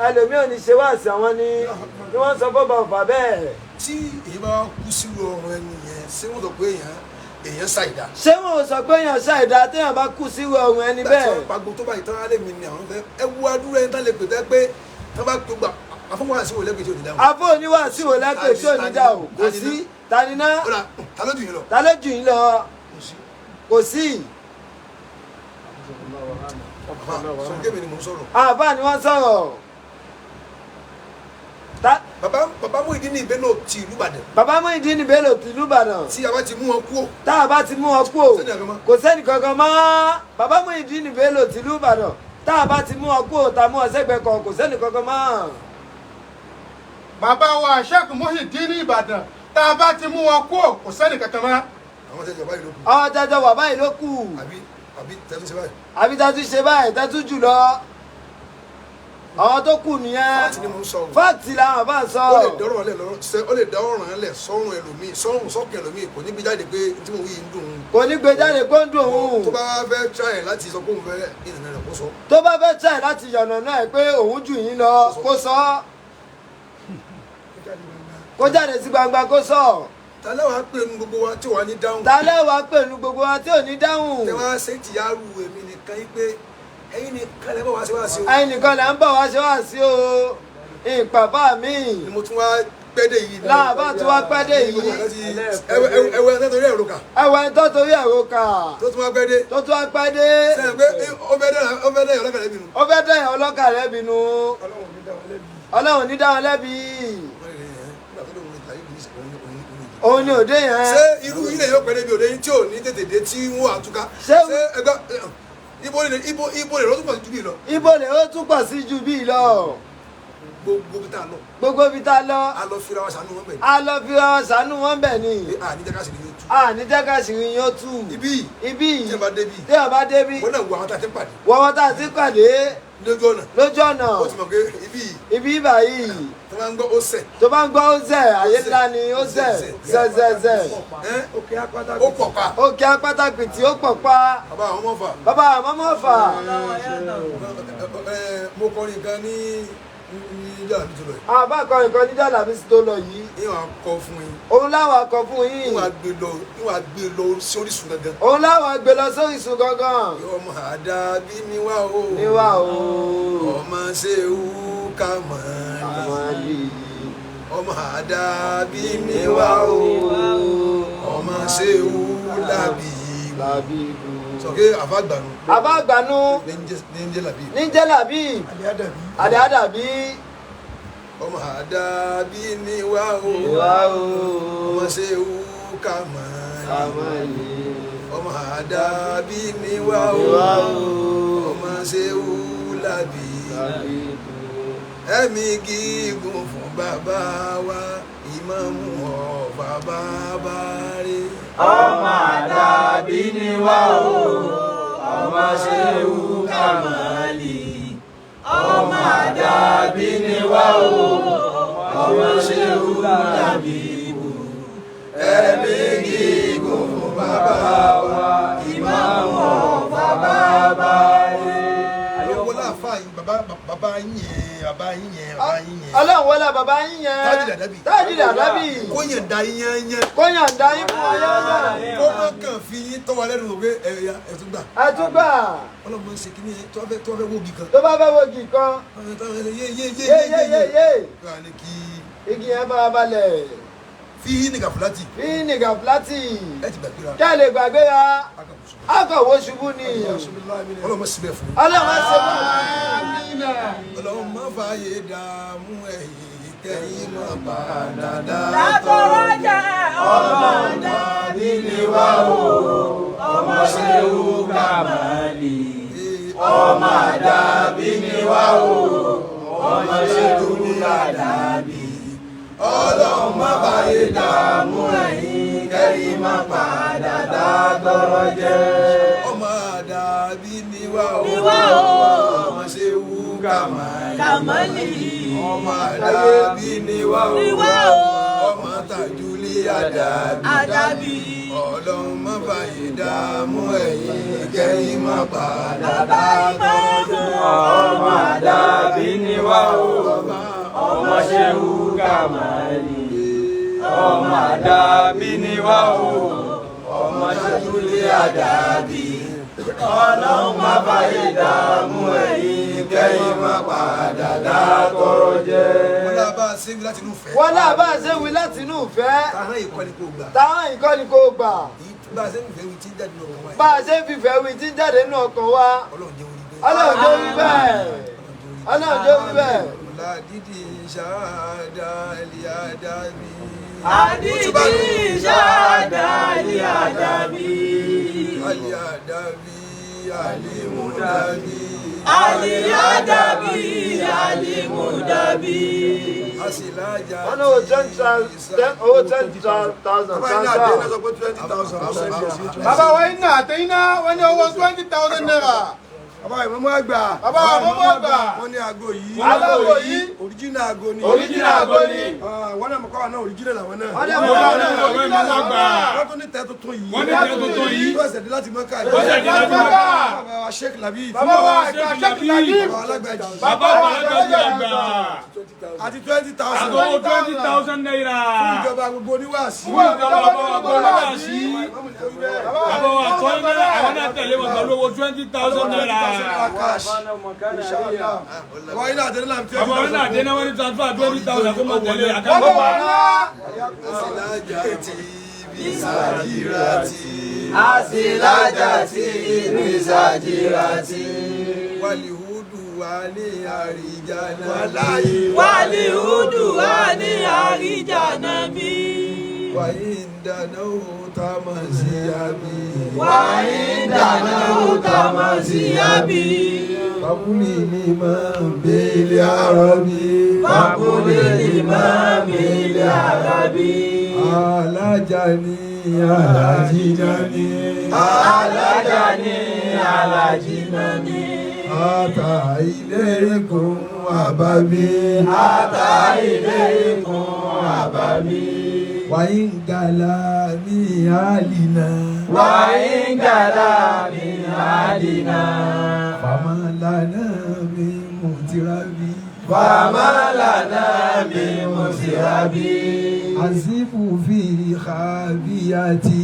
S4: ẹlòmíì ò ní ṣe wáàsí àwọn ni wọ́n sọ fún bàbá bẹ́ẹ̀.
S1: tí èyí bá kú sírú ọrùn ẹni yẹn ṣé wọ́n sọ pé èèyàn ṣàìdá.
S4: ṣé wọn ò sọ pé èèyàn ṣàìdá téèyàn bá kú sí ọrùn ẹni bẹ́ẹ̀.
S1: láti wọn pàgbo tó bá ìtàn alẹ́ mi ni àwọn fẹ́ ẹ wo adúrú ẹni tán lè pè tẹ́ pé tán bá tó gbà àfọwọ́sí wò lẹ́gbẹ̀ẹ́ tí ò ní dáhùn.
S4: àfọ oníwàásí wò lẹ́gbẹ̀ẹ́ tí ò ní dáhùn kò sí tani ná
S1: ta ló jù yín lọ.
S4: ta ló jù yín lọ kò sí.
S1: sọ kémi ni mò ń sọ̀rọ̀.
S4: àbá ni wọ́n sọ̀rọ̀.
S1: bàbá Muyideen Bello ti ìlú Ìbàdàn.
S4: bàbá Muyideen Bello ti ìlú Ìbàdàn.
S1: tí a bá ti mú wọn kú.
S4: tá a bá ti mú wọn kú o kò sẹ́ni kankan mọ́. bàbá Muyideen Bello ti ìlú Ìbàdàn tá a bá ti mú wọn kú o tá a mú wọn sẹ́gbẹ̀ẹ́ kan kò sẹ́ni kankan mọ́.
S2: bàbá wa Sheikh Muyideen Ìbàdàn tá a bá ti mú wọn kú o kò sẹ́ni kankan mọ́.
S1: àwọn tẹjọ báyìí ló kù.
S4: àwọn tẹjọ wà báyìí ló kù.
S1: àbí tẹtú ṣe báyìí.
S4: àbí tẹtú ṣe báyìí tẹtú jù lọ. àwọn tó kù nìyẹn fáàtì làwọn bá sọ.
S1: ó lè dọ́rọ̀ lẹ̀ sọ́run ẹlòmíì sọ́kùn ẹlòmíì kò ní gbé jáde pé tí mo wí ń dùn ún.
S4: kò ní gbé jáde kó ń dùn ún.
S1: tó bá fẹ́ tíráyẹ̀ láti sọ pé òun fẹ́ ìrìnà rẹ̀ kó sọ.
S4: tó bá fẹ́ tíráyẹ̀ láti yànnà náà pé òun jù yín lọ kó sọ. kó jáde sí gbangba kó sọ.
S1: tálẹ́ wàá pè nu gbogbo wa tí ò wá ní dáhùn.
S4: tálẹ́ wàá pè nu gbogbo wa tí ò ní dáhùn.
S1: tẹ wá ṣe tìyàrú èmi nìkan yí pé ẹ̀yin nìkan lẹ bọ̀ wá sí wá sí o.
S4: ẹ̀yin nìkan lẹ ń bọ̀ wá sí wá sí o. ìpàbá mi.
S1: ni mo tún wá pẹ́dẹ̀ yìí.
S4: láàbá tí wá pẹ́dẹ̀ yìí.
S1: ẹwẹ́ ẹni tó torí ẹ̀rọ kà.
S4: ẹwẹ́ ẹni tó torí ẹ̀rọ kà.
S1: tó tún wá pẹ́dẹ̀.
S4: tó tún wá pẹ́dẹ̀.
S1: sẹ́yìn pé ó fẹ́ dẹ̀ ọlọ́kà rẹ̀ bínú.
S4: ó fẹ́ dẹ̀ ọlọ́kà rẹ̀ bínú. ọlọ́run ní dá wọn lẹ́bi. òun ni òde yẹn.
S1: ṣé irú ilé yóò pẹ́ débi òde yín tí ò ní tètè dé tí wọ́n àtúká.
S4: ṣé
S1: ẹgbẹ́ ibo lè lọ tún pọ̀ sí ju bí lọ.
S4: ibo lè ó tún pọ̀ sí ju bí lọ.
S1: gbogbo bí tá a lọ.
S4: gbogbo bí tá a lọ.
S1: a lọ fira wa ṣàánú wọn bẹ̀ ni.
S4: a lọ fira wa ṣàánú wọn bẹ̀ ni.
S1: a ní jẹ́ ká sì rí yóò tú.
S4: a ní jẹ́ ká sì rí yóò tú.
S1: ibi
S4: tí
S1: ẹ bá débi.
S4: wọ́n
S1: náà wo àwọn tá a ti pàdé.
S4: wọ́n tá a ti pàdé.
S1: lójú ọ̀nà. ó ti mọ̀ pé
S4: ibi báyìí.
S1: tó bá ń gbọ́ ó sẹ̀.
S4: tó bá ń gbọ́ ó sẹ̀ ayé ńlá ni ó sẹ̀ zẹ̀zẹ̀zẹ̀.
S1: ó pọ̀ pa.
S4: òkè apáta pìtì ó pọ̀ pa.
S1: bàbá àwọn ọmọ fà.
S4: bàbá àwọn ọmọ fà.
S1: mo kọrin kan ní níjà làbí tó lọ yìí.
S4: àbá kọrin kan níjà làbí tó lọ yìí.
S1: ìwà kọ fún yín.
S4: òun láwọn akọ fún yín.
S1: ìwà gbé lọ sí Orísun gangan.
S4: òun láwọn gbé lọ sí Orísun gangan.
S1: ọmọ àdàbí mi wá o.
S4: mi wá o.
S1: ọmọ ṣéwú Kàmálì. ọmọ àdàbí mi wá o. ọmọ ṣéwú Làbíbù. sọ̀kè àfàgbànú.
S4: àfàgbànú. níjẹ́ làbí. àdàbí.
S1: ọmọ àdàbí ni wá o. ọmọ ṣéwú Kàmálì. ọmọ àdàbí ni wá o. ọmọ ṣéwú Làbíbù. ẹ̀mí gígùn fún bàbá wa ìmáàmù ọ̀fà bàbá rẹ̀.
S3: ọmọ àdàbí ni wá o. ọmọ ṣéwú Kàmálì. ọmọ àdàbí ni wá o. ọmọ ṣéwú Làbíbù.
S1: ẹ̀mí gígùn fún bàbá wa ìmáàmù ọ̀fà bàbá rẹ̀. olówó láàfáà yìí bàbá bàbá yín yẹn.
S4: ọlọ́run wọlé bàbá yín yẹn. Tájì Ànábì.
S1: kó yàn dá yín yẹn.
S4: kó yàn dá yín fún wa yẹn.
S1: kó má kàn fi yín tọ́wọ́ lẹ́nu wò pé ẹ̀yà ẹ̀tún gbà.
S4: ẹ̀tún gbà.
S1: ọlọ́mọ ń ṣe kí ni tó fẹ́ wógi kan.
S4: tó bá fẹ́ wógi kan. yé. igi yẹn bá wa balẹ̀.
S1: fi nìgà fúlátì. ẹ ti gbàgbéra.
S4: kí ẹ lè gbàgbéra. akọ̀wé ṣubú ni.
S1: ọlọ́mọ síbẹ̀ fún.
S4: ọlọ́mọ síbẹ̀ fún.
S1: ọlọ́mọ fààyè dààmú ẹ̀yìn kẹ́yìn máa padà dá.
S3: látọ̀rọ̀ jẹ́ ọmọ dàbí ni wá o ọmọ ṣéwú kàmáàlì ọmọ dàbí ni wá o ọmọ ṣéwú kàdábì ọlọ́mọ fààyè dààmú ẹ̀yìn kẹ́yìn máa padà dá tọrọ jẹ́.
S1: ọmọ dàbí ni wá o ọmọ ṣéwú kàmáàlì ọmọ àdàbí ni wá o ọmọ tàjúlí àdàbí ọlọ́run má fàyè dààmú ẹ̀yìn kẹ́yìn má padà bá
S3: ọmọ àdàbí ni wá o ọmọ ṣéwú kàmáàlì ọmọ àdàbí ni wá o ọmọ tàjúlí àdàbí ọlọ́run má fàyè dààmú ẹ̀yìn kẹ́yìn má padà dá tọrọ jẹ́.
S1: wọ́n náà bá a ṣe wí láti inú ìfẹ́.
S4: wọ́n náà bá a ṣe wí láti inú ìfẹ́.
S1: táwọn ìkọ́ni kò gbà.
S4: bá a ṣe ń fìfẹ́ wí tí ń jáde nínú ọkàn wa. ọlọ́run jẹ́ orí bẹ́ẹ̀.
S1: Adidi ṣáàdá Aliadabi.
S3: Adidi ṣáàdá Aliadabi.
S1: Aliadabi Alimudabi.
S3: Aliadabi Alimudabi.
S1: Asilaja.
S4: wọ́n ní owó 10,000.
S2: bàbá wa iná àtẹ̀yìnà wọ́n ní owó 20,000 naira.
S1: Bàbá ìmọ̀mọ́ àgbà. Wọ́n ní aago yìí. Òríjínà aago ni. Wọ́n náà mọ̀ kọ́ náà òríjínà làwọn náà.
S4: wọ́n
S1: tún ní tẹ́ tuntun yìí.
S5: Wọ́n ní tẹ́ tuntun yìí.
S1: Wọ́n ṣẹ̀dí láti Mọ́kà. Bàbá wa Sheikh Labib.
S2: bàbá wa Sheikh Labib.
S1: Bàbá alágbàjì.
S5: Bàbá alágbàjì àgbà.
S1: Àti 20,000.
S5: Àtọwọ́ 20,000 naira.
S1: Fún ìjọba gbogbo oníwàásí.
S5: Fún ìjọba gbogbo oníwàásí. Bàbá wa kọ́ iná àwọn náà tẹ̀lé wọn pẹ̀lú owó 20,000 naira.
S1: Bàbá iná àdéhùn náà ti
S5: Bàbá iná àdéhùn wọn ní transfer 20,000 kó máa tẹ̀lé àkàndé wa.
S3: Asilajati bisajirati.
S1: Walihudu wali arijana.
S3: Walihudu wali arijana mi.
S1: Wàyíndàná tamasiyabi.
S3: Tamasiyabi.
S1: Fakuli liman bil arabi.
S3: Fakuli liman bil arabi.
S1: Alajani alajinani.
S3: Alajinani.
S1: Ata ilaykum ababi. Wàyíngàlá ní àlìna. Famalana mi mutirabi. Azibu fi khabiyati.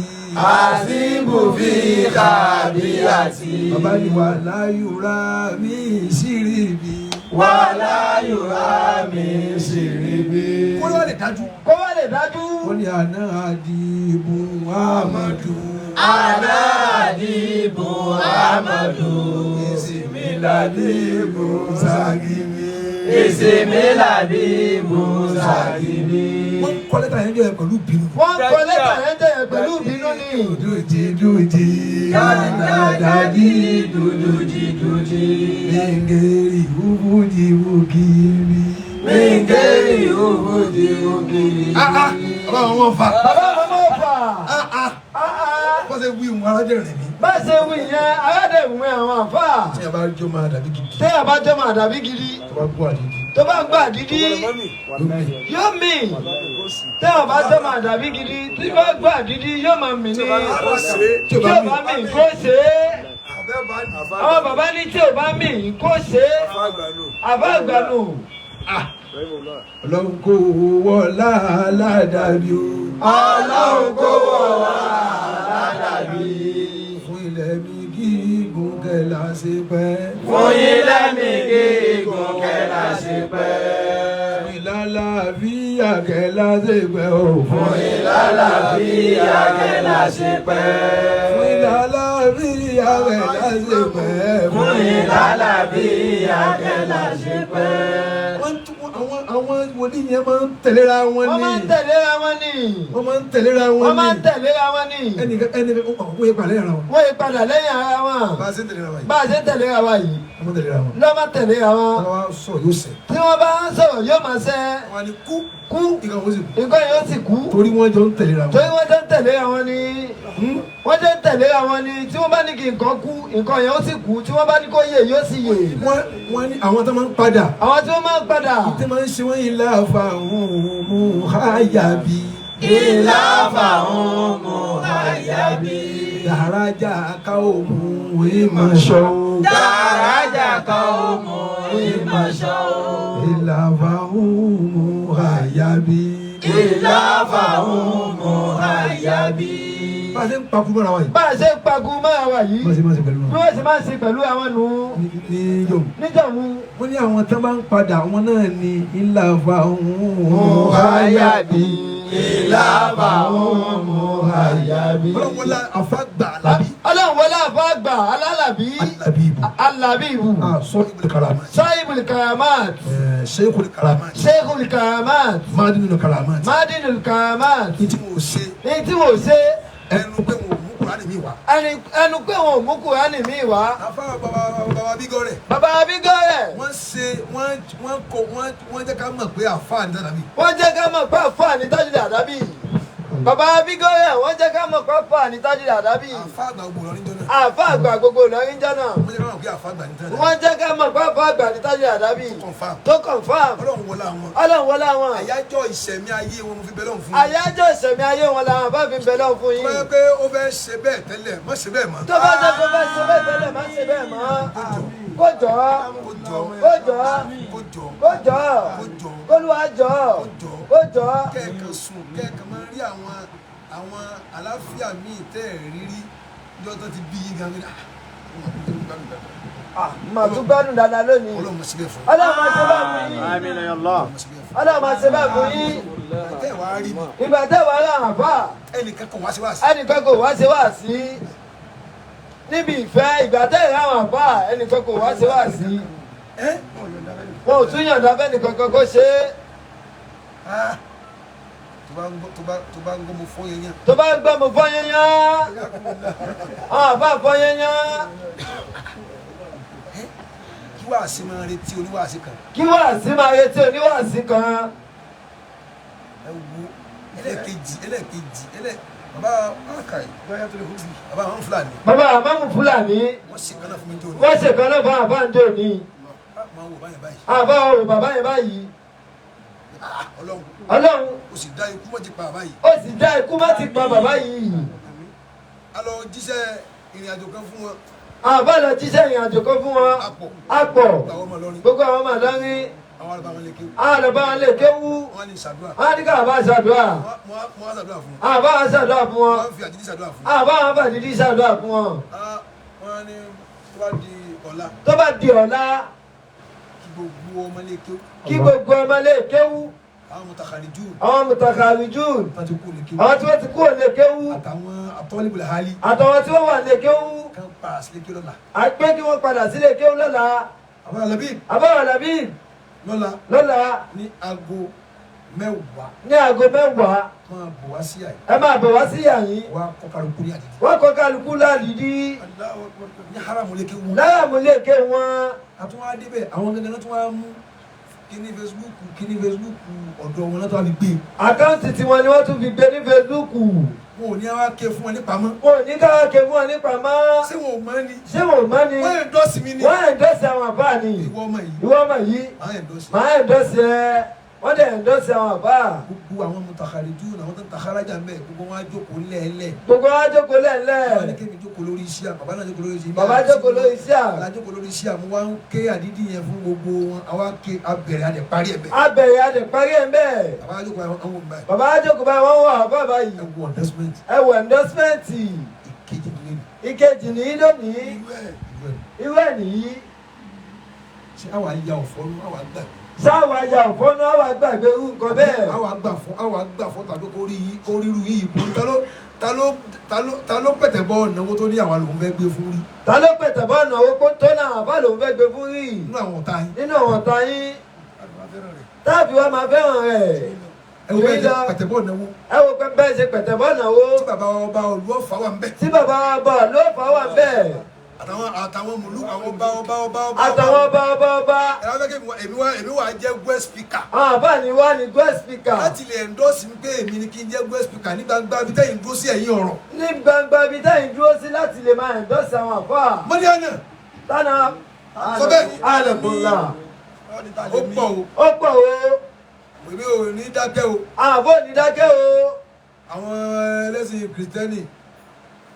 S1: Bàbá ni wà láyùrá mi ṣíríbi. Kó ló lè dájú. Wọ́n ní àná àdìbò Amadu. Ìsìmílàdìbò Sagimi. Wọ́n kọ́ lẹ́tà yẹn jẹ́ pẹ̀lú bínú. Dòjì. Dàdí dòjì. Mengeri ubuji bukiri. Bàbá wọn fa. Wọ́n ṣe wí ìwọ̀n arájẹ̀rìn mi.
S4: bá ṣe wí yẹn aládẹ̀wé àwọn àfà.
S1: Tí a bá jó máa dàbí gidi.
S4: tó bá gbọ́ àdídí yóò mì. téèyàn bá jẹ́ máa dàbí gidi tí bá gbọ́ àdídí yóò máa mì ní. tí o bá mì kó ṣe é. àwọn bàbá ní tí ò bá mì kó ṣe é àbá àgbànú.
S1: Ọlọ́run kò wọlá aládàbí o.
S4: Ọlọ́run kò wọlá aládàbí.
S1: Fún ilẹ̀ mi gígùn kẹlà ṣe pẹ́.
S4: Fún ilẹ̀ mi gígùn kẹlà ṣe pẹ́.
S1: Fún ìlàlàáfíà kẹlà ṣe pẹ́ o.
S4: Fún ìlàlàáfíà kẹlà ṣe pẹ́.
S1: Fún ìlàlàáfíà kẹlà ṣe pẹ́.
S4: Fún ìlàlàáfíà kẹlà ṣe pẹ́.
S1: Àwọn wòlíì yẹn máa ń tẹ̀léra wọn ní.
S4: Wọ́n máa ń tẹ̀léra wọn ní.
S1: Wọ́n máa ń tẹ̀léra wọn ní.
S4: Wọ́n máa ń tẹ̀léra wọn ní.
S1: Ẹnì wọ́n yé padà lẹ́yìn ara wọn.
S4: Wọ́n yé padà lẹ́yìn ara wọn.
S1: Bá a ṣe ń tẹ̀léra wa yìí.
S4: Bá a ṣe ń tẹ̀léra wa yìí.
S1: Wọ́n tẹ̀léra wọn.
S4: Lọ́mọ tẹ̀léra wọn.
S1: Wọ́n wá sọ yóò sẹ̀.
S4: Tí wọ́n bá ń sọ̀rọ̀ yóò máa ṣẹ́.
S1: Wọ́n á ní kú.
S4: Kú.
S1: Ìkàwé ó sì kú.
S4: Nǹkan yóò sì kú.
S1: Torí wọ́n jọ ń tẹ̀léra wọn.
S4: Torí wọ́n jọ ń tẹ̀léra wọn ni. Wọ́n jọ ń tẹ̀léra wọn ni. Tí wọ́n bá ní kí nǹkan kú, nǹkan yẹn ó sì kú. Tí wọ́n bá ní kó yè yóò sì yè.
S1: Wọ́n ní àwọn tó máa ń padà.
S4: Àwọn tí wọ́n máa ń padà.
S1: Ìtẹ́ máa ń ṣe wọ́n yìí láàfà mú háyàbí.
S4: Ìlàfà mú háyàbí.
S1: Dàrájà ká òmù ìmọ̀ ṣọ́.
S4: Dàrájà ká òmù ìmọ̀ ṣọ́.
S1: Ìlàfà mú háyàbí.
S4: Ìlàfà mú háyàbí.
S1: Bá a ṣe ń pakú mọ́ra wa yìí.
S4: Bá a ṣe ń pakú mọ́ra wa yìí.
S1: Bá a ṣe máa ṣe pẹ̀lú
S4: Bí
S1: wọn.
S4: wọ́n ṣe máa ń ṣe pẹ̀lú àwọn nù.
S1: Ní yòó.
S4: Níjọ̀wọ́.
S1: Wọ́n ní àwọn tó bá ń padà wọn náà ní ìlàfà mú
S4: háyàbí. Ìlàfà mú háyàbí.
S1: Ọlọ́run wọlé àfàgbà alábí.
S4: Ọlọ́run wọlé àfàgbà alálàbí.
S1: Alábíbù.
S4: Alábíbù.
S1: Sọ́yìnbùlì karamat.
S4: Sahibul karamat.
S1: Sheikhul karamat.
S4: Sheikhul karamat.
S1: Madinul karamat.
S4: Madinul karamat.
S1: Ní tí mo ṣe.
S4: Ní tí mo ṣe.
S1: Ẹnu pé mo mú Kùránì mi wá.
S4: Ẹnu pé wọn ò mú Kùránì mi wá.
S1: Àfáà bàbá bígọ́ rẹ̀.
S4: Bàbá Abígọ́ rẹ̀.
S1: Wọ́n jẹ́ ká mọ̀ pé àfáà ní dáadáa bí.
S4: Wọ́n jẹ́ ká mọ̀ pé àfáà ní Tajul Adabi. Bàbá Abígọ́ rẹ̀ wọ́n jẹ́ ká mọ̀ pé àfáà ní Tajul Adabi.
S1: Àfáà àgbà gbogbo Ìlọrin jọ náà.
S4: Àfáà àgbà gbogbo Ìlọrin jọ náà.
S1: Wọ́n jẹ́ ká mọ̀ pé àfáà àgbà ní dáadáa.
S4: Wọ́n jẹ́ ká mọ̀ pé àfáà àgbà ní Tajul Adabi.
S1: Confirm.
S4: Tó confirm.
S1: Ọlọ́run wọlé àwọn.
S4: Ọlọ́run wọlé àwọn.
S1: Àyájọ́ ìṣẹ̀mí ayé wọn mo fi bẹ Ọlọ́run fún.
S4: Àyájọ́ ìṣẹ̀mí ayé wọn làwọn bá fi bẹ Ọlọ́run fún
S1: Tó bá
S4: yín.
S1: yẹ pé ó fẹ́ ṣe bẹ́ẹ̀ tẹ́lẹ̀ má ṣe bẹ́ẹ̀ mọ́.
S4: Tó bá jẹ́ pé bá ṣe bẹ́ẹ̀ tẹ́lẹ̀ má ṣe bẹ́ẹ̀ mọ́. Kó jọ. Kó jọ. Kó jọ. Kólúwa jọ. Kó jọ.
S1: Kẹ́ẹ̀kan sùn kẹ́ẹ̀kan máa rí àwọn àlàáfíà míì tẹ́ ẹ̀ rírí lọ́jọ́ tó ti bí yín gan ni.
S4: Màá tún gbádùn dáadáa lónìí.
S1: Ọlọ́run máa ṣe bẹ́ẹ̀ fún.
S4: Ọlọ́run máa ṣe bẹ́ẹ̀ fún yín. Ọlọ́run máa ṣe bẹ́ẹ̀ fún yín.
S1: Tẹ́ ẹ̀ wá rí mi.
S4: Ìgbà tẹ́ wàá rà àbá.
S1: Ẹnìkan kan wá sí wá sí.
S4: Ẹnìkan kò wá ṣe wá sí. Níbi ìfẹ́ ìgbà tẹ́ ìrà àwọn àbá ẹnìkan kò wá ṣe wá sí. Wọn ò tún yànda fẹ́ nìkan kan kó ṣe é.
S1: Tó bá ń gbọ́ mo fọ́ yẹn yẹn.
S4: Tó bá ń gbọ́ mo fọ́ yẹnyán. Àwọn àbá fọ́ yẹnyán.
S1: Kí wàásí máa retí oníwàásí kan.
S4: Kí wàásí máa retí oníwàásí kan.
S1: Ẹ wo ẹlẹ́ẹ̀kejì bàbá akai bàbá àwọn Fúlàní.
S4: Bàbá àmàmù Fúlàní.
S1: Wọ́n ṣe kan náà fún mi jòní.
S4: Wọ́n ṣe kan náà fún àbá ń jòní.
S1: Máa wò báyìí báyìí.
S4: Àbá òrò bàbá yẹn báyìí.
S1: Ọlọ́run.
S4: Ọlọ́run.
S1: O sì dá ikú mọ́ ti pa bàbá yìí.
S4: Ó sì dá ikú má ti pa bàbá yìí.
S1: A lọ jíṣẹ́ ìrìn àjò kan fún wọn.
S4: Àbá lọ jíṣẹ́ ìrìn àjò kan fún wọn. Àpọ̀.
S1: Gbogbo àwọn ọmọ Ìlọrin.
S4: Gbogbo àwọn ọmọ Ìlọrin.
S1: Àwọn àlùbá wọn lè kéwú.
S4: Àwọn àlùbá wọn lè kéwú.
S1: Wọ́n ní ṣàdúrà.
S4: Wọ́n á ní ká àbá ṣàdúrà.
S1: Mo wá ṣàdúrà fún wọn.
S4: Àbá wọn ṣàdúrà fún wọn.
S1: Wọ́n fi àdídí ṣàdúrà fún wọn.
S4: Àbá wọn fàdídí ṣàdúrà fún wọn.
S1: Wọ́n ní tó bá di ọ̀la
S4: Tó bá di ọ̀la,
S1: kí gbogbo ọmọ lè kéwú.
S4: kí gbogbo ọmọ lè kéwú.
S1: Àwọn mutakharijoon.
S4: Àwọn mutakharijoon.
S1: Wọ́n ti kú lè kéwú.
S4: Àwọn tí wọ́n ti kúrò lè kéwú.
S1: Àtàwọn atọ́lébùlẹ̀ hali.
S4: Àtàwọn tí wọ́n wà lè kéwú.
S1: Kan pa àsìlẹ̀ kéwú lọ́la.
S4: Àgbẹ̀ kí wọ́n padà sílé kéwú lọ́la.
S1: Àwọn Alábí
S4: Àbáwọ̀ làbí
S1: lọ́la
S4: lọ́la
S1: ní aago mẹ́wàá
S4: ní aago mẹ́wàá.
S1: máa bọ̀ wá sí àyè.
S4: Ẹ máa bọ̀ wá sí yàyín.
S1: Wá kọ́ kálukú ní àdìdì.
S4: Wọ́n kọ́ kálukú láàdìdí.
S1: Ní haramu lè kéwú.
S4: Lára mú lè ké wọn.
S1: Àtúwá débẹ̀ àwọn gangan náà tún wá mú kíní Facebook ọ̀dọ̀ wọn náà tó wá fi gbé.
S4: Àkáǹtì tiwọn ni wọ́n tún fi gbé ní Facebook.
S1: Wọn ò ní àwọn ake fún wọn ní pamọ́.
S4: Wọn ò ní káwá ké fún wọn nípa mọ́.
S1: Ṣé wọn ò mọ̀ ni?
S4: Ṣé wọn ò mọ́ ni?
S1: Wọ́n ẹ̀dọ́sì mi ni.
S4: Wọ́n ẹ̀ndọ́sì àwọn àbá ni.
S1: Ìwọ ọmọ yìí.
S4: Ìwọ ọmọ yìí.
S1: Àwọn ẹ̀dọ́sì.
S4: Màá ẹ̀ndọ́sì ẹ. wọ́n dẹ̀ endorse àwọn àbá.
S1: gbogbo àwọn mùtàkàrìjú àwọn tó ń takarajà ń bẹ gbogbo wọn á jókòó lẹ́ẹ̀lẹ́.
S4: gbogbo wọn á jókòó lẹ́ẹ̀lẹ́.
S1: bàbá ní kémi jókòó lórí iṣẹ́ bàbá náà jókòó lórí iṣẹ́.
S4: bàbá jókòó lórí iṣẹ́.
S1: bàbá jókòó lórí iṣẹ́ àmú wa ń ké àdídì yẹn fún gbogbo wọn àwa ké abẹ̀rẹ̀ adẹ̀ parí ẹ̀ bẹ́ẹ̀.
S4: abẹ̀rẹ̀ adẹ̀ parí ẹ̀ bẹ́ẹ̀.
S1: bàbá jókòó àwọn ọmọ báyìí.
S4: bàbá jókòó báyìí wọ́n wọ àbá báyìí.
S1: ẹ wọ endorsement.
S4: ẹ wọ endorsement. ìkejì nìyí lónìí. irú ẹ̀ nìyí.
S1: ṣé àwa ya ọ̀fọ́nú àwa gbà.
S4: sáwọ ayà ọ̀fọ́nú àwa gbàgbé irú nǹkan bẹ́ẹ̀.
S1: àwa gbà fún tàbí kó ríru yìí kú ta ló pẹ̀tẹ̀ bọ́ ọ̀nàwó tó ní àwa lòun fẹ́ gbé fún rí.
S4: ta ló pẹ̀tẹ̀ bọ́ ọ̀nàwó tó ní àwọn àbá lòun fẹ́ gbé fún rí.
S1: nínú àwọn ọ̀tá yín.
S4: nínú àwọn ọ̀tá yín. táàbí wa máa fẹ́ràn rẹ̀.
S1: ẹ wo bẹ́ẹ̀ pẹ̀tẹ̀ bọ́ ọ̀nàwó.
S4: ẹ wo bẹ́ẹ̀ ṣe pẹ̀tẹ̀ bọ́ ọ̀nàwó.
S1: tí bàbá ọba olúwọ́fà wà ń bẹ̀.
S4: tí bàbá ọba olúwọ́fà wà ń bẹ̀.
S1: àtàwọn mùlú àwọn ọba.
S4: àtàwọn ọba.
S1: ẹ wá fẹ́ kí èmi wà jẹ́ guest speaker.
S4: àwọn àbá ni wá ní guest speaker.
S1: láti lè endorse mi pé èmi ni kí n jẹ́ guest speaker ní gbangba bí tẹ́yìn dúró sí ẹ̀yìn ọ̀rọ̀.
S4: ní gbangba bí tẹ́yìn dúró sí láti lè máa endorse àwọn àbá.
S1: mọ́ni àná.
S4: tánà
S1: sọ bẹ́ẹ̀.
S4: àlẹ́kùnlá.
S1: ó pọ̀ o. èmi ò ní dákẹ́ o.
S4: àbò ní dákẹ́ o.
S1: àwọn ẹlẹ́sìn kìrìtẹ́nì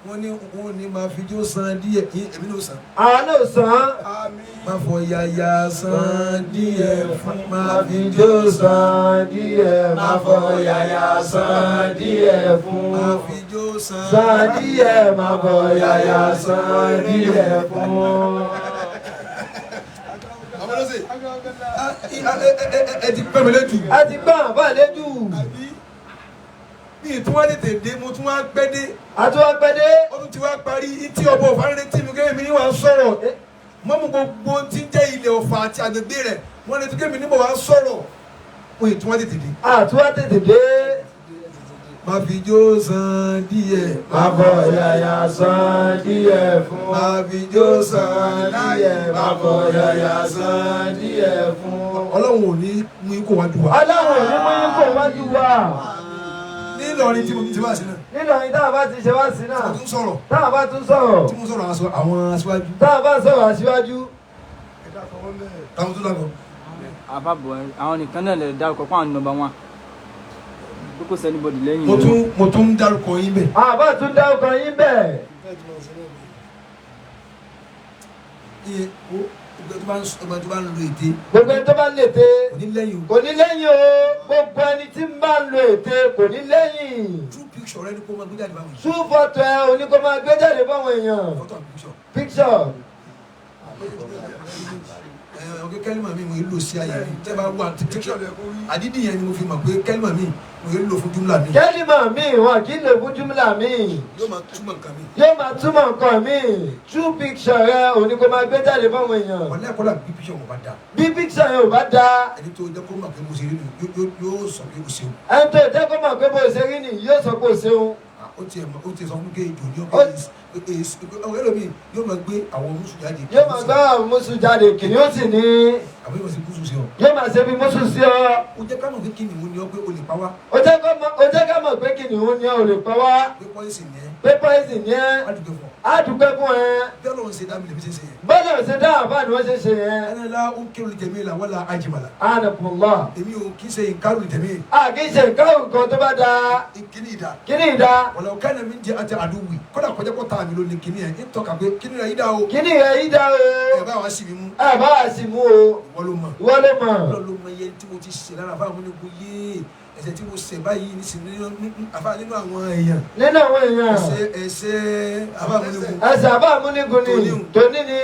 S1: wọ́n ní máa fi jó san díẹ̀ èmi ló san.
S4: àwọn náà san.
S1: máa fọ yàyà san díẹ̀ fún.
S4: máa fi jó san díẹ̀. máa fọ yàyà san díẹ̀ fún.
S1: máa fi jó
S4: san díẹ̀. máa fọ yàyà san díẹ̀ fún.
S1: àwọn ló ṣe ẹ ti pẹ́ mi lẹ́jù.
S4: ẹ ti gbọ́ àbá lẹ́jù.
S1: bí ìtún wá tètè dé mo tún wá pẹ́ dé.
S4: àtúwá pẹ́ dé.
S1: ó tún ti wá parí tí ọba ọ̀fà rẹ̀ tí mi kémi ní wàá sọ̀rọ̀ mọ́mú gbogbo tí ń jẹ́ ilẹ̀ ọ̀fà àti àgbègbè rẹ̀ wọ́n lè tún kémi ní bọ̀ wá sọ̀rọ̀ ó ìtún wá tètè dé.
S4: àtúwá tètè dé.
S1: máa fi jó san díẹ̀.
S4: máa fọ yàyà san díẹ̀ fún.
S1: máa fi jó san díẹ̀.
S4: máa fọ yàyà san díẹ̀ fún.
S1: ọlọ́run ò ní mú ikú wájú wa.
S4: ọlọ́run ò ní mú ikú wájú wa.
S1: nílọrin tí mo ti wá sí náà.
S4: nílọrin táwọn bá ti ṣe wá sí náà.
S1: tí mo tún sọ̀rọ̀.
S4: táwọn bá tún sọ̀rọ̀.
S1: tí mo sọ̀rọ̀ àwọn aṣíwájú.
S4: táwọn bá sọ̀rọ̀ aṣíwájú.
S1: táwọn tó dàgbọ́.
S3: àbábọ̀ àwọn nìkan náà lè dárúkọ fún àwọn nọ́mbà wọn tó kò sẹ́ni bọ́dì lẹ́yìn.
S1: mo tún ń dárúkọ yín bẹ́ẹ̀.
S4: àbá tún dárúkọ yín bẹ́ẹ̀.
S1: gbogbo tó bá ń lo ète.
S4: gbogbo ẹni tó bá ń lo ète.
S1: kò ní lẹ́yìn o.
S4: kò ní lẹ́yìn o. gbogbo ẹni tí ń bá ń lo ète kò ní lẹ́yìn.
S1: true picture rẹ ni kó máa gbé jáde báwọn èèyàn.
S4: true photo ẹ o ní kó máa gbé jáde báwọn èèyàn.
S1: photo and picture.
S4: picture.
S1: ọ̀gẹ́ kẹ́límà mi mo lò sí ayé mi tẹ́ bá wà àdídì yẹn ni mo fi mọ̀ pé kẹ́límà mi mo lò fún jumla mi.
S4: kẹ́límà mi wọn kì í lò fún jumla mi.
S1: yóò máa túmọ̀ nǹkan mi.
S4: yóò máa túmọ̀ nǹkan mi. true picture rẹ ò ní kó máa gbé jáde fáwọn èèyàn.
S1: wọ́n lẹ́kọ̀ọ́ la bí picture mo bá da.
S4: bí picture yẹn ò bá da.
S1: ẹni tó jẹ́ kó mọ̀ pé mo ṣe rí mi yóò sọ pé o ṣeun.
S4: ẹni tó jẹ́ kó mọ̀ pé bó ṣe rí ni yóò sọ pé o ṣeun.
S1: ó ti sọ fún mi pé ìjò ní ọkọ ẹlòmíì yóò máa gbé àwọn mùsùlùmí jáde.
S4: yóò máa gbá àwọn mùsùlùmí jáde kìnìún sì ní.
S1: àbí yóò máa ṣe mùsùlùmí sí ọ.
S4: yóò máa ṣe bí mùsùlùmí sí ọ.
S1: ó jẹ́ ká mọ̀ pé kí ni mo ní ọ pé o lè pa wá.
S4: ó jẹ́ ká mọ̀ pé kìnìún ni ò lè pa wá.
S1: pé pọ́lísì ni ẹ.
S4: pé pọ́ìsì ni ẹ. á dúpẹ́ fún ẹ.
S1: bẹ́ẹ̀ lọ́wọ́ ṣe dá mi lè fi ṣe ṣe yẹn.
S4: bọ́lá ò ṣe dá àbá ni wọ́n ṣe ṣe yẹn.
S1: ẹni la ó kí olùtẹ̀mí la wọ́n la ajimala.
S4: anakunla.
S1: èmi ò kí ṣe nǹkan olùtẹ̀mí.
S4: a kì í ṣe nǹkan nǹkan tó bá da.
S1: kíní ìdá.
S4: kíní ìdá.
S1: wàlá o kẹ́ni mi jẹ́ àti àdúgbò kọ́dà kọjá kó ta mi lónìí kíní yẹn ń tọ́ka pé kíní rẹ̀ yí dá o.
S4: kíní rẹ̀ yí dá o.
S1: ẹ bá wa sì mi mú.
S4: ẹ bá wa sì mú o.
S1: ìwọ ló mọ̀.
S4: ìwọ ló mọ̀.
S1: ìwọ ló mọ̀ iye tí mo ti ṣe lára fáwọn onígun yé ẹsẹ̀ tí mo ṣe báyìí nísìnyí àfa nínú àwọn èèyàn.
S4: nínú àwọn èèyàn.
S1: ẹsẹ̀ àfa àmúnigun.
S4: ẹsẹ̀ àfa àmúnigun ni tóní ni.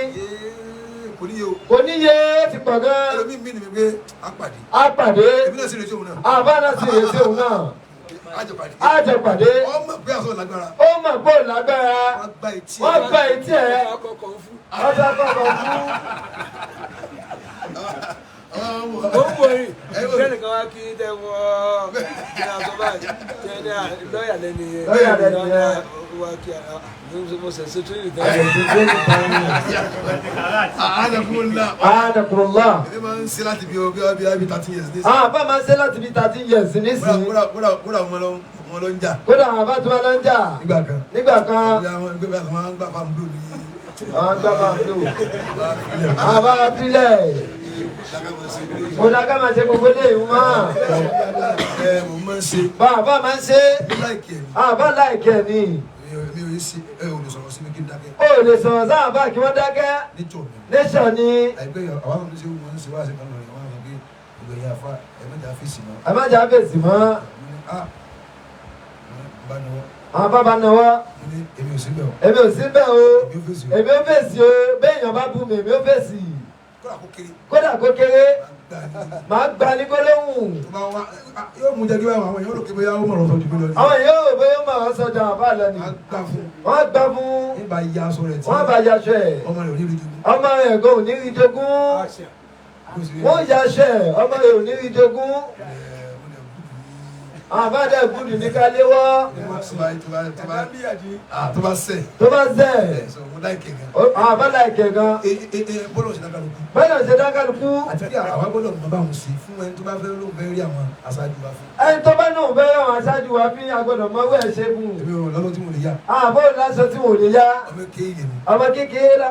S1: kò níye o.
S4: kò níye ti pọ̀ gan.
S1: ẹlòmíì mi ni mi pé a pàdé.
S4: a pàdé.
S1: èmi náà sì retí òun náà.
S4: àbá náà sì retí òun náà.
S1: àjọpàdé.
S4: àjọpàdé.
S1: ọmọ pé àṣọ lágbára.
S4: ó mọ̀ pé ò lágbára.
S1: wọ́n gba etí ẹ̀.
S4: wọ́n gba etí ẹ̀.
S1: ọ̀sẹ̀ kọ̀ọ̀kan fún.
S5: ó ń borí ìṣẹ́ni kan wá kí tẹ wọ kí a sọ báyìí kí ẹni lọ́ọ̀yà lẹ́ni yẹn
S4: lọ́ọ̀yà lẹ́ni yẹn
S5: wá kí mo ṣe ṣe tó yìí
S4: anakunla.
S1: èmi máa ń ṣe láti bí 13 years nísìnyí.
S4: àwọn àbá máa ń ṣe láti bí 13 years nísìnyí.
S1: kódà wọn ló ń jà.
S4: kódà àwọn àbá tó máa lọ ń jà. nígbà kan.
S1: àwọn gbà fáwọn blue ní.
S4: àwọn gbà fáwọn blue. àwọn bá filẹ̀. kò dá ká máa ṣe gbogbo eléyìí mọ́.
S1: mo máa ń ṣe.
S4: bàbá máa ń ṣe. àbá láìkẹ́ ni.
S1: mi ò yé sí ò lè sọ̀rọ̀ sí mi kí n dákẹ́.
S4: ó lè sọ̀rọ̀ sáà bá kí wọ́n dákẹ́. nation ni.
S1: àìpẹ́ àwọn ọmọ oníṣẹ́ wọn ń ṣe wá sí kan lọ́rẹ̀ wọn àwọn ọmọ ìgbẹ̀yìn àfa ẹ̀mẹ́jà fèsì mọ́.
S4: ẹ̀mẹ́jà fèsì mọ́. àwọn bàbá náwó.
S1: èmi ò sí bẹ́ẹ̀ o.
S4: èmi ò sí bẹ́ẹ̀ o. èmi ò fèsì o. béèyàn bá bú mi èmi ò fèsì. kódà kó kéré. màá gba ní gbólóhùn.
S1: yóò mú jẹ́ kí àwọn èèyàn rò pé bóyá ó mọ̀ràn sọ́jú mi lọ.
S4: àwọn èèyàn rò pé ó mọ̀ràn sọ́jú àbá lọ ni. wọ́n gbà fún.
S1: wọ́n bá ya aṣọ rẹ̀ tí.
S4: wọ́n bá ya aṣọ ẹ̀.
S1: ọmọ rẹ̀ ò ní rí jogún.
S4: ọmọ rẹ̀ kò ní rí jogún. wọ́n ya aṣọ ẹ̀ ọmọ rẹ̀ ò ní rí jogún. àbádẹ gbúdù ní ká léwọ́.
S1: tó bá sẹ̀.
S4: àbá láìkẹ̀ gan.
S1: bọ́lọ̀ ṣe dákàlùkù.
S4: bọ́lọ̀ ṣe dákàlùkù.
S1: àti bí àwọn gbọ́dọ̀ mọ báwọn sí fún ẹni tó bá fẹ́ ló fẹ́ rí àwọn aṣáájú wa fún.
S4: ẹni tó bá náà fẹ́ rí àwọn aṣáájú wa fi agbọ́dọ̀ mọ owó ẹ̀ ṣe fún.
S1: èmi ò lọ́lọ́ tí mo lè yá.
S4: àbọ̀ lásán tí mo lè yá. ọmọ kékeré la.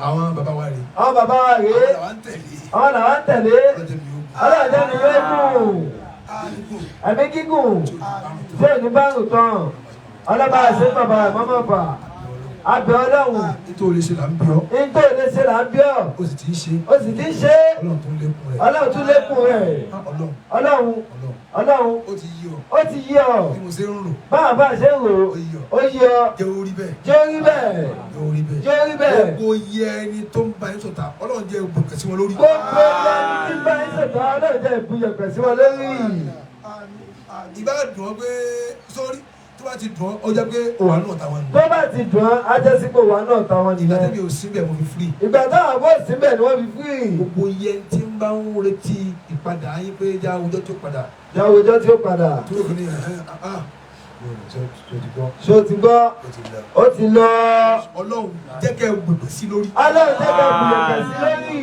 S1: àwọn bàbá wa rèé.
S4: àwọn bàbá wa rèé. àwọn làwọn tẹ̀lé. ọlọ́dẹ mi yóò kù. ẹ̀mí gígùn tí ò ní bárùn tán ọlọ́ba àṣẹ bàbá rẹ̀ mọ́mọ́ fà abẹ́ ọlọ́run.
S1: nítorí olè ṣe là ń bí ọ.
S4: nítorí olè ṣe là ń bí ọ.
S1: ó sì ti ń ṣe.
S4: ó sì ti ń ṣe.
S1: ọlọ́run tún lékun rẹ̀.
S4: ọlọ́run tún lékun rẹ̀. ọlọ́run
S1: ó ti yí ọ.
S4: ó ti yí ọ.
S1: bí mo ṣe ń rò.
S4: báwa bá ṣe ń rò ó yí ọ.
S1: jẹ́ orí bẹ́ẹ̀.
S4: jẹ́ orí bẹ́ẹ̀.
S1: jẹ́ orí bẹ́ẹ̀.
S4: jẹ́ orí bẹ́ẹ̀.
S1: gbogbo yẹ ẹni tó ń ba yín sọ̀tà ọlọ́run jẹ́ ìbùkún sí wọn lórí.
S4: gbogbo yẹ ẹni tí ń ba yín sọ̀tà ọlọ́run jẹ́ ìbùkún sí wọn lórí.
S1: ìbá dùn ọ́ pé sórí tó bá ti dùn ọ́ ó jẹ́ pé òwà náà táwọn nù.
S4: tó bá ti dùn ọ́ á jẹ́ sí pé òwà náà táwọn nìyẹn.
S1: ìgbà tẹ́mi ò síbẹ̀ mo fi free.
S4: ìgbà táwọn àbọ̀ síbẹ̀ ni wọ́n fi free.
S1: gbogbo yẹn tí ń bá ń retí ìpadà yín pé já àwùjọ tó padà.
S4: já àwùjọ tó padà.
S1: tó lóko ní
S4: ṣó ti gbọ́ ó ti lọ.
S1: ọlọ́run jẹ́ kẹ́ ẹ gbègbè sí lórí.
S4: ọlọ́run jẹ́ kẹ́ ẹ gbègbè sí lórí.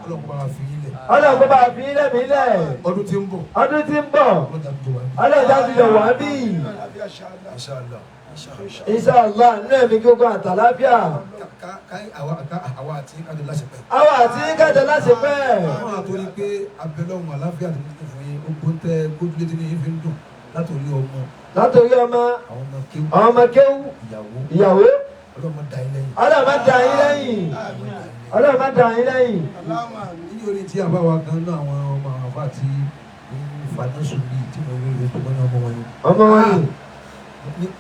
S1: ọlọ́run bá wa fi yín lẹ̀.
S4: ọlọ́run kó bá fi yín lẹ̀ mí lẹ̀.
S1: ọdún tí ń bọ̀.
S4: ọdún tí ń bọ̀. ọlọ́run já fi lọ wá bí. Inshallah nínú ẹ̀mí gbogbo àtàláfíà.
S1: àwa àti kájọ láṣepẹ́.
S4: àwa àti kájọ láṣepẹ́.
S1: àwọn àtòrí pé abẹ́lọ́hùn àláfíà tó ní fún yín ó tẹ gbójúlé tí yín fi ń dùn látòrí ọmọ.
S4: látòrí ọmọ. àwọn ọmọ kéwú. ìyàwó.
S1: ọlọ́mọ dá yín lẹ́yìn.
S4: ọlọ́mọ dá yín lẹ́yìn. ọlọ́mọ dá yín lẹ́yìn.
S1: níbi orí tí àbá wa kan náà àwọn ọmọ àbá àti financial bíi tí mo rí rí tó mọ́ ní ọmọ wọn yìí.
S4: ọmọ wọn yìí.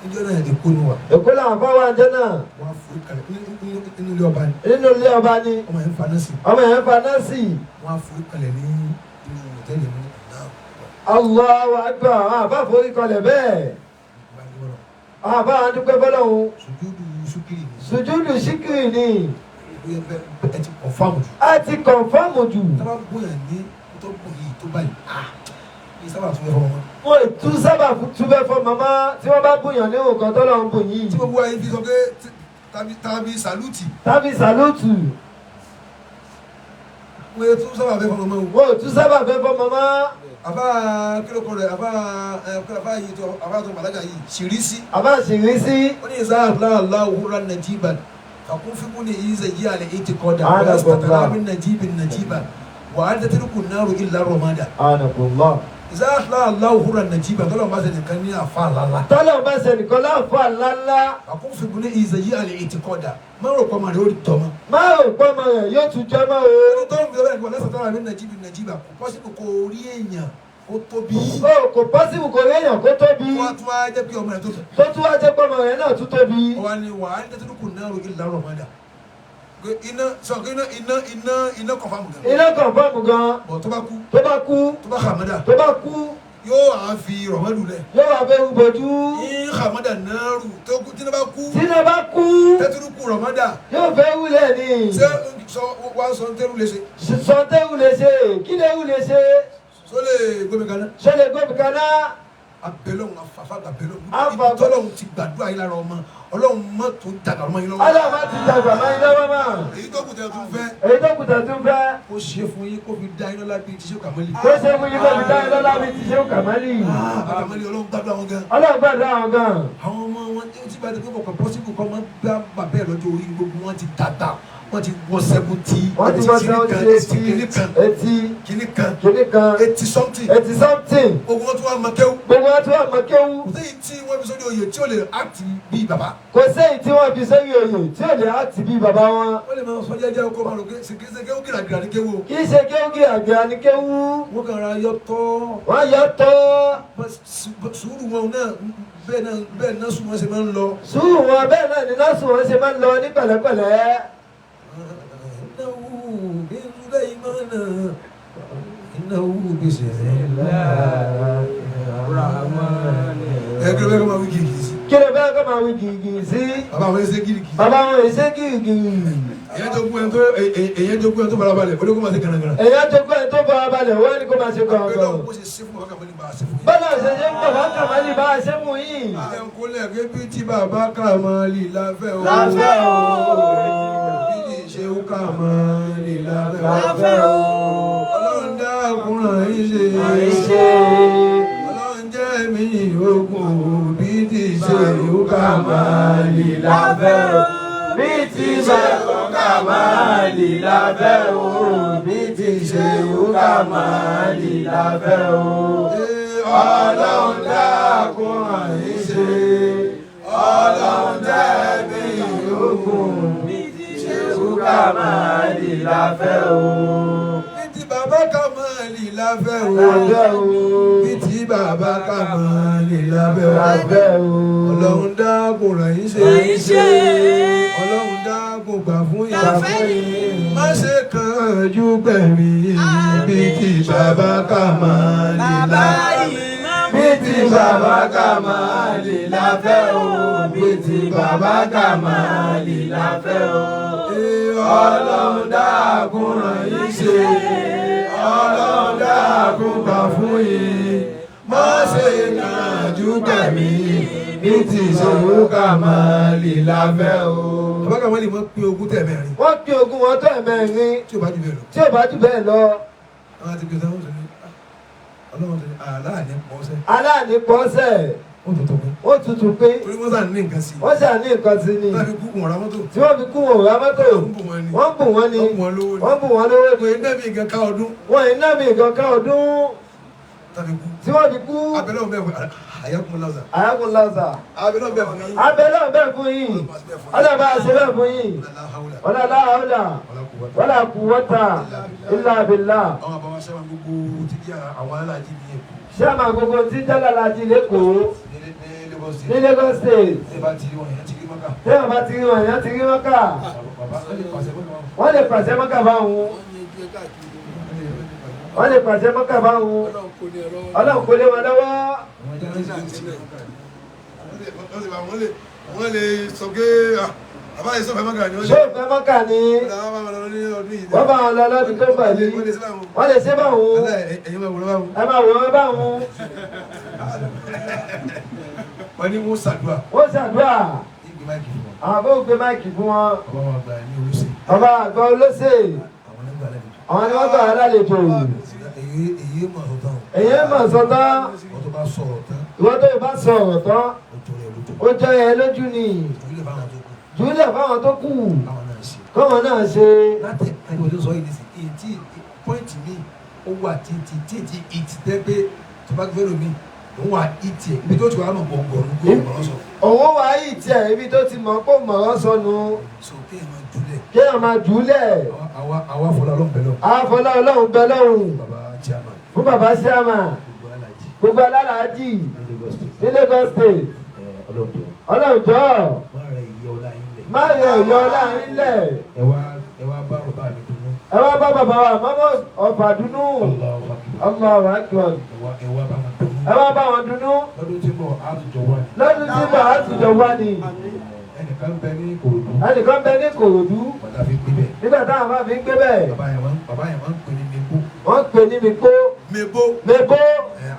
S1: níjọ́ náà èkó ni wà.
S4: èkó làwọn bá wà jẹ́ náà.
S1: wọ́n á forí kalẹ̀ nínú ilé ọba ni.
S4: nínú ilé ọba ni.
S1: ọmọ yẹn ń fa nọ́ọ̀sì.
S4: ọmọ yẹn ń fa nọ́ọ̀sì.
S1: wọ́n á forí kalẹ̀ ní inú hòtẹ́ẹ̀lì mi náà.
S4: Allahu Akbar àwọn àbá forí kalẹ̀ bẹ́ẹ̀. àwọn àbá wọn dúpẹ́ bọ́lọ́hún.
S1: sùjúdù ṣúkìrì ni.
S4: sùjúdù ṣíkìrì ni.
S1: ẹ ti kọ̀fáàmù jù.
S4: a ti kọ̀fáàmù jù.
S1: tábà bóyá ní tó bò yìí tó báyìí ní sábà tún fẹ́ fọ́ wọn.
S4: wọ́n ètú sábà tún fẹ́ fọ́ màmá tí wọ́n bá bùyàn ní nǹkan tó lọ́n bù yìí.
S1: tí gbogbo ayé fi sọ pé tàbí sàlúùtì.
S4: tàbí sàlúùtù.
S1: wọ́n ètú sábà fẹ́ fọ́ màmá o.
S4: wọ́n ètú sábà fẹ́ fọ́ màmá.
S1: àbá kílókọ rẹ̀ àbá yìí tó àbá tó màlága yìí ṣìrísí.
S4: àbá ṣìrísí.
S1: ó ní ìsá àlá òwúrọ̀ nàìjíríà kàkún fíkún ní ìyíṣẹ́ yí àlẹ́ ètí kọ́dà wọ́n yà sàtàlá bí nàìjíríà wà á tẹ́tẹ́rù kù náà rò ìlà rọ̀mádà.
S4: anakunlọ.
S1: ìsá àlá òwúrọ̀ nàìjíríà tọ́lọ̀ bá ṣe nìkan ní àfa àlálá.
S4: tọ́lọ̀ bá ṣe nìkan láàfọ̀ àlálá.
S1: kàkún fíkún ní ìyíṣẹ́ yí àlẹ́ ètí kọ́dà má rò pọ́ màrí orí tọ́ ma.
S4: má rò pọ́ mọ rẹ̀ yóò tún jẹ́ mọ́ o.
S1: ẹni tó ń fi ọ̀rẹ́ ìgbà lẹ́sàtàlá bí nàìjíríà kò pọ́sibú kò rí èèyàn kó tóbi.
S4: ó kò pọ́sibú kò rí èèyàn kó tóbi.
S1: wọ́n tún wá jẹ́ pé ọmọ rẹ̀ tó tún.
S4: tó tún wá jẹ́ pé ọmọ rẹ̀ náà tún tóbi.
S1: wọ́n ní wà á tẹ́tẹ́rù kù náà rò ìlà rọ̀mádà. iná kọ̀fàmù gan.
S4: iná kọ̀fàmù gan.
S1: bọ̀ tó bá kú.
S4: tó bá kú.
S1: tó bá hàmádà.
S4: tó bá kú.
S1: yóò á fi rọ̀mádù lẹ̀.
S4: yóò wá fẹ́ bojú.
S1: ní hàmádà náà rù tó kú tí iná bá kú.
S4: tí iná bá kú.
S1: tẹ́tẹ́rù kù rọ̀mádà.
S4: yóò fẹ́ wúlẹ̀ ni.
S1: ṣé wàá sọ tẹ́rù lè ṣe.
S4: sọ tẹ́rù lè ṣe kí lè wú lè ṣe.
S1: sọ lè gómìnà kaná.
S4: sọ lè gómìnà kaná.
S1: abẹ́lọ́hún afafa abẹ́lọ́hún ibi tọ́lọ́hún ti gbàdúrà yín lára ọmọ ọlọ́hún má tó dàgbà ọmọ yín lọ́wọ́.
S4: ọlọ́hún má ti dàgbà ọmọ yín lọ́wọ́ mọ́.
S1: èyí tó kùtà tún fẹ́.
S4: èyí tó kùtà tún fẹ́.
S1: kó ṣe fún yín kó fi dá iná lábí tíṣe kàmálì.
S4: kó ṣe fún yín kó fi dá iná lábí tíṣe kàmálì.
S1: kàmálì ọlọ́hún gbàdúrà wọn gan.
S4: ọlọ́hún gbàdúrà wọn gan.
S1: àwọn ọmọ wọn tí bá dé pé kọ̀ọ̀kan pọ́sibú kọ́ máa gbá bàbá ẹ̀ lọ́jọ́ orí gbogbo wọn ti dàgbà wọ́n ti wọ 70.
S2: wọ́n ti wọ 70
S1: kìíní kan 80 something. gbogbo wọn tún wà mọ̀kẹ́wù. kò séyìí tí wọ́n fi sórí oyè tí ó lè act bíi bàbá.
S2: kò séyìí tí wọ́n fi sórí oyè tí ó lè act bíi bàbá wọn.
S1: wọ́n lè máa sọ jẹ́jẹ́ ọkọ̀ máa rò pé kì í ṣe kéwú gíragíra ní kéwú.
S2: kì í ṣe kéwú gíragíra ní kéwú.
S1: wọ́n kàn ra yọtọ́.
S2: wọ́n yọtọ́.
S1: sùúrù wọn náà bẹ́ẹ̀ náà sùn wọn ṣe máa ń lọ.
S2: sùúrù wọn bẹ́ẹ̀ náà ni náà sùn wọn ṣe máa ń lọ ní pẹ̀lẹ́pẹ̀lẹ́.
S1: إنه بسم الله الرحمن kí ló bẹ́ẹ̀ kọ́ máa wí gìrìgìrì.
S2: kí ló bẹ́ẹ̀ kọ́ máa wí gìrìgìrì sí.
S1: bàbá àwọn ẹsẹ̀ gìrìgìrì.
S2: bàbá àwọn ẹsẹ̀ gìrìgìrì.
S1: èyàn jogún ẹni tó farabalẹ̀ ó ní kó máa ṣe gànàgànà.
S2: èyàn jogún ẹni tó farabalẹ̀ ó ní kó máa ṣe gànàgànà.
S1: bọ́lá ṣe ṣe fún bàbá kàmáli bá a ṣe fún yìí.
S2: bọ́lá ṣe ṣe fún bàbá kàmáli bá a ṣe fún yìí.
S1: ilé ń kólẹ̀ pé bí tí bàbá kàmáli láfẹ́ o.
S3: láfẹ́ o.
S1: bí ṣe ó kàmáli láfẹ́ o. ọlọ́run dá ọkùnrin yìí ṣe. ọlọ́run jẹ́ mi ogun bí tí ṣe ó kàmáli láfẹ́ o.
S2: bí tí ṣe ó kàmáli láfẹ́ o. bí tí ṣe ó kàmáli láfẹ́ o.
S1: ọlọ́run dá ọkùnrin yìí ṣe. ọlọ́run jẹ́ mi ogun bí tí ṣe ó kàmáli láfẹ́ o. bí tí bàbá kàmáli láfẹ́ o. bí tí bàbá kàmáli láfẹ́ o. ọlọ́run dá ọkùnrin yìí ṣe. ọlọ́run dákun gbà fún yìí. má ṣe kánjú gbẹ̀mí bí tí bàbá kàmáli láfẹ́ o. bí tí bàbá kàmáli láfẹ́ o. bí tí bàbá kàmáli láfẹ́ o. ọlọ́run dákun ràn yín ṣe. ọlọ́run dákun gbà fún yìí. má ṣe kánjú gbẹ̀mí bí tí ìṣòro kàmáli láfẹ́ o. bàbá kàmáli wọ́n pín ogún tẹ̀mẹ́rin.
S2: wọ́n pín ogún wọn tẹ̀mẹ́rin.
S1: tí ò bá jù bẹ́ẹ̀ lọ.
S2: tí ò bá jù bẹ́ẹ̀ lọ.
S1: àwọn àti gbèsè àwọn sọ̀rọ̀ ọlọ́run tó ní aláàní pọ́sẹ̀.
S2: aláàní pọ́sẹ̀.
S1: ó tuntun pé.
S2: ó tuntun pé.
S1: torí wọ́n sàn ní nǹkan sí.
S2: wọ́n sàn ní nǹkan sí ni.
S1: wọ́n fi kú wọn ra mọ́tò.
S2: tí wọ́n fi kú wọn ra mọ́tò.
S1: wọ́n bù wọ́n ni.
S2: wọ́n bù wọ́n ni.
S1: wọ́n bù wọ́n lówó ni.
S2: wọ́n bù wọ́n lówó ni.
S1: wọ́n iná mi nǹkan ká ọdún.
S2: wọ́n iná mi nǹkan ká ọdún. tí wọ́n fi kú.
S1: abẹ́lẹ́ òun bẹ́ẹ̀ fún àyàkùn lọ́sà.
S2: àyàkùn lọ́sà.
S1: abẹ́lẹ́ òun bẹ́ẹ̀ fún yín.
S2: abẹ́lẹ́ òun bẹ́ẹ̀ fún yín. ọlọ́ba àṣẹ bẹ́ẹ̀ fún yín. ọlọ́lá ọ̀là wala quwwata illa billah.
S1: àwọn àbáwá sábà gbogbo ti di àwọn aláàjì ní èkó.
S2: sábà gbogbo ti jálá aláàjì lẹ́kọ̀ọ́. ní Lagos State.
S1: tí wọ́n bá ti rí wọn èèyàn ti rí mọ́kà.
S2: tí wọ́n bá ti rí wọn èèyàn ti rí mọ́kà. wọ́n lè pàṣẹ mọ́kà báwọn. wọ́n lè pàṣẹ mọ́kà báwọn. ọlọ́run kò lé wọn lọ́wọ́.
S1: wọ́n lè sọ pé àbáyé sọ́fẹ́ mọ́kà ni.
S2: ṣé ìfẹ́ mọ́kà ni. wọ́n bá wọn lọ lọ́dún tó gbà yìí. wọ́n lè ṣe báwọn. ẹ máa wò wọ́n báwọn.
S1: wọ́n ní wọ́n ṣàdúrà.
S2: wọ́n ṣàdúrà. àwọn bó gbé máìkì fún wọn. ọba àgbà olóṣè. àwọn ni wọ́n gbà wọn lálejò. èyí mọ̀ sọ́tán. ìwọ́n tó bá sọ̀rọ̀ tán. ó jọ yẹn lójú ni. jùlẹ̀ fáwọn tó kù. kọ́wọn náà ṣe.
S1: láti ẹni tó sọ yìí nísìnyí tí pọ́ìntì mi ó wà títí ìtì tẹ́gbẹ́ tó bá gbẹ́rù mi òun wà ìtì ẹ̀ ibi tó ti wà á mọ̀ gbọ̀ngbọ̀n ní kó mọ̀ ọ́ sọ.
S2: òun wà ìtì ẹ̀ ibi tó ti mọ̀ kó mọ̀ ọ́ sọnù.
S1: so kéèyàn máa jùlẹ̀.
S2: kéèyàn máa jùlẹ̀.
S1: àwa fọlá ọlọ́run bẹ lọ́hùn.
S2: àwa fọlá ọlọ́run bẹ lọ́hùn.
S1: bàbá chairman.
S2: fún bàbá chairman. gbogbo alálàájì ní Lagos State. ọlọ́run jọ. má rẹ ìyọ ọlá yín lẹ̀.
S1: ẹ wá bá bàbá mi dùnú.
S2: ẹ wá bá bàbá wa mọ́mọ́ ọ̀fà dùnú. Allahu Akbar.
S1: ẹ wá bá wọn dùnú.
S2: ẹ wá bá wọn dùnú.
S1: lọ́dún tí mo àtújọ wá ní.
S2: lọ́dún tí mo àtújọ wá ní.
S1: ẹnìkan bẹ ní Ìkòròdú.
S2: ẹnìkan bẹ ní Ìkòròdú.
S1: bàtà fi gbé bẹ́ẹ̀.
S2: nígbà táwọn máa fi ń gbé bẹ́ẹ̀.
S1: bàbá yẹn máa ń pè ní Mebo.
S2: wọ́n pè ní Mebo.
S1: Mebo.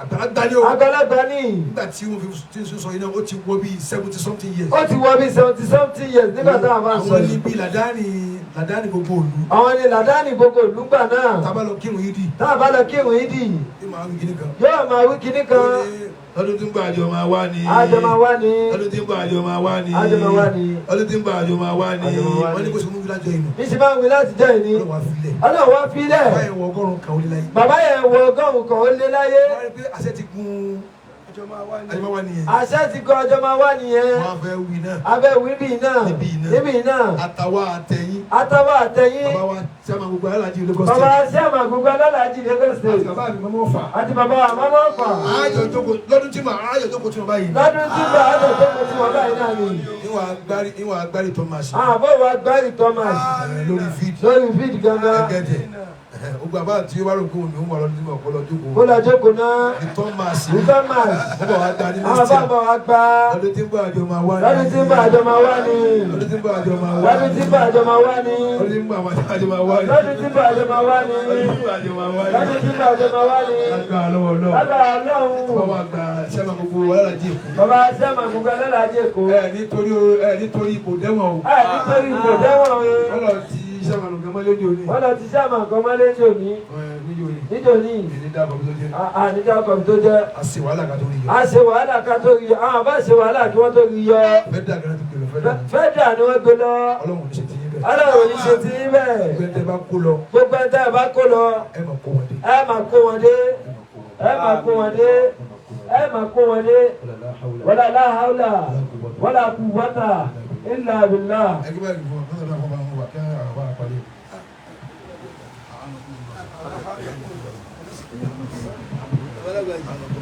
S1: àgbàlagbà ni o.
S2: àgbàlagbà ni.
S1: nígbà tí wọ́n fi sọ yìí náà ó ti wọ bí 70 something years.
S2: ó ti wọ bí 70 something years nígbà táwọn máa sọ
S1: àwọn
S2: yìí.
S1: níbi làdáni gbogbo òlu.
S2: àwọn ni làdáni gbogbo òlu gbà náà.
S1: tábà lọ kírun yìí dì.
S2: táwọn bá lọ kírun yìí dì.
S1: yóò máa wí kíní kan.
S2: yóò máa wí kíní kan.
S1: ọdún tí ń bọ̀ àjọ máa wá ní.
S2: àjọ máa wá ní.
S1: ọdún tí ń bọ̀ àjọ máa wá ní.
S2: àjọ máa wá ní.
S1: ọdún tí ń bọ̀ àjọ máa wá ní. wọ́n ní kó sọ fún mi lájọ inú.
S2: bí sì máa ń wí láti jẹ́ ìní. ọlọ́run wá fílẹ̀.
S1: bàbá yẹn wọ ọgọ́rùn-ún kan ó lé láyé.
S2: bàbá yẹn wọ ọgọ́rùn-ún kan ó lé láyé.
S1: wọ́n rí pé àṣẹ ti gun àjọ máa wá nìyẹn.
S2: àṣẹ ti gun àjọ máa wá nìyẹn.
S1: wọ́n á fẹ́ wí náà.
S2: abẹ́ wí bí náà. níbí náà.
S1: àtàwọn àtẹ̀yìn.
S2: àtàwọn àtẹ̀yìn.
S1: bàbá wa sẹ́wọ̀n gbogbo alájí Lagos State.
S2: bàbá sẹ́wọ̀n gbogbo alájí Lagos State.
S1: àti bàbá mi mọ́mọ́ fà.
S2: àti bàbá wa mọ́mọ́ fà.
S1: àjọ jókòó lọ́dún tí màá àjọ jókòó tí mo báyìí.
S2: lọ́dún tí màá àjọ jókòó tí mo báyìí náà ni.
S1: ìwọ̀n agbárí Thomas.
S2: àbọ̀ wa agbárí Thomas.
S1: lórí fídì.
S2: lórí fídì gangan.
S1: ẹgẹdẹ gbogbo àbá tí ó bá rò kóhùn ní ó mọ ọlọ́dún tí mo kọ́ lọ jókòó.
S2: kó lọ jókòó náà.
S1: ní Thomas.
S2: ní Thomas.
S1: ó bọ̀ wá gba ní
S2: àwọn bá bọ̀ wá gbá.
S1: lọ́dún tí ń bọ̀ àjọ máa wá ní.
S2: lọ́dún tí ń bọ̀ àjọ máa wá ní.
S1: lọ́dún tí ń bọ̀ àjọ máa wá ní.
S2: lọ́dún tí ń bọ̀ àjọ máa wá ní.
S1: lọ́dún tí ń bọ̀ àjọ máa wá ní.
S2: lọ́dún tí ń bọ̀ àjọ máa wá ní.
S1: lọ́dún tí ń bọ̀ àjọ máa wá ní.
S2: lọ́dún tí ń bọ̀ àjọ máa wá ní.
S1: lágbára lọ́wọ́ náà.
S2: lágbára Ọlọ́run.
S1: bàbá àgbà sẹ́mà gbogbo alájí Èkó.
S2: bàbá sẹ́mà gbogbo alájí Èkó.
S1: nítorí ipò dẹ́wọ̀n o.
S2: nítorí ipò dẹ́wọ̀n o.
S1: wọ́n lọ ti sẹ́mà nǹkan mọ́lé ní òní.
S2: wọ́n lọ ti sẹ́mà nǹkan mọ́lé ní òní. níjòní. àníjà ọkọ̀ tó jẹ́.
S1: a ṣe wàhálà ká tó rí yọ.
S2: a ṣe wàhálà ká tó rí yọ. àwọn bá ṣe wàhálà kí wọ́n tó rí yọ.
S1: fẹ́dà kan ti gbèrò fẹ́dà.
S2: fẹ́dà ni wọ́n gbé lọ.
S1: Ọlọ́run ní ṣe ti yín bẹ́ẹ̀.
S2: Ọlọ́run ní ṣe ti yín bẹ́ẹ̀.
S1: gbogbo ẹni tẹ́ bá kó lọ.
S2: gbogbo ẹni tẹ́ bá kó lọ.
S1: ẹ máa kó wọn dé.
S2: ẹ máa kó wọn dé. ẹ máa kó wọn dé. ẹ máa kó wọn dé. wala la hawla wala quwwata illa billah.
S1: ẹgbẹ́ báyìí fún ọ kí wọ́n bá wọn wà kí wọ́n bá parí. Thank you.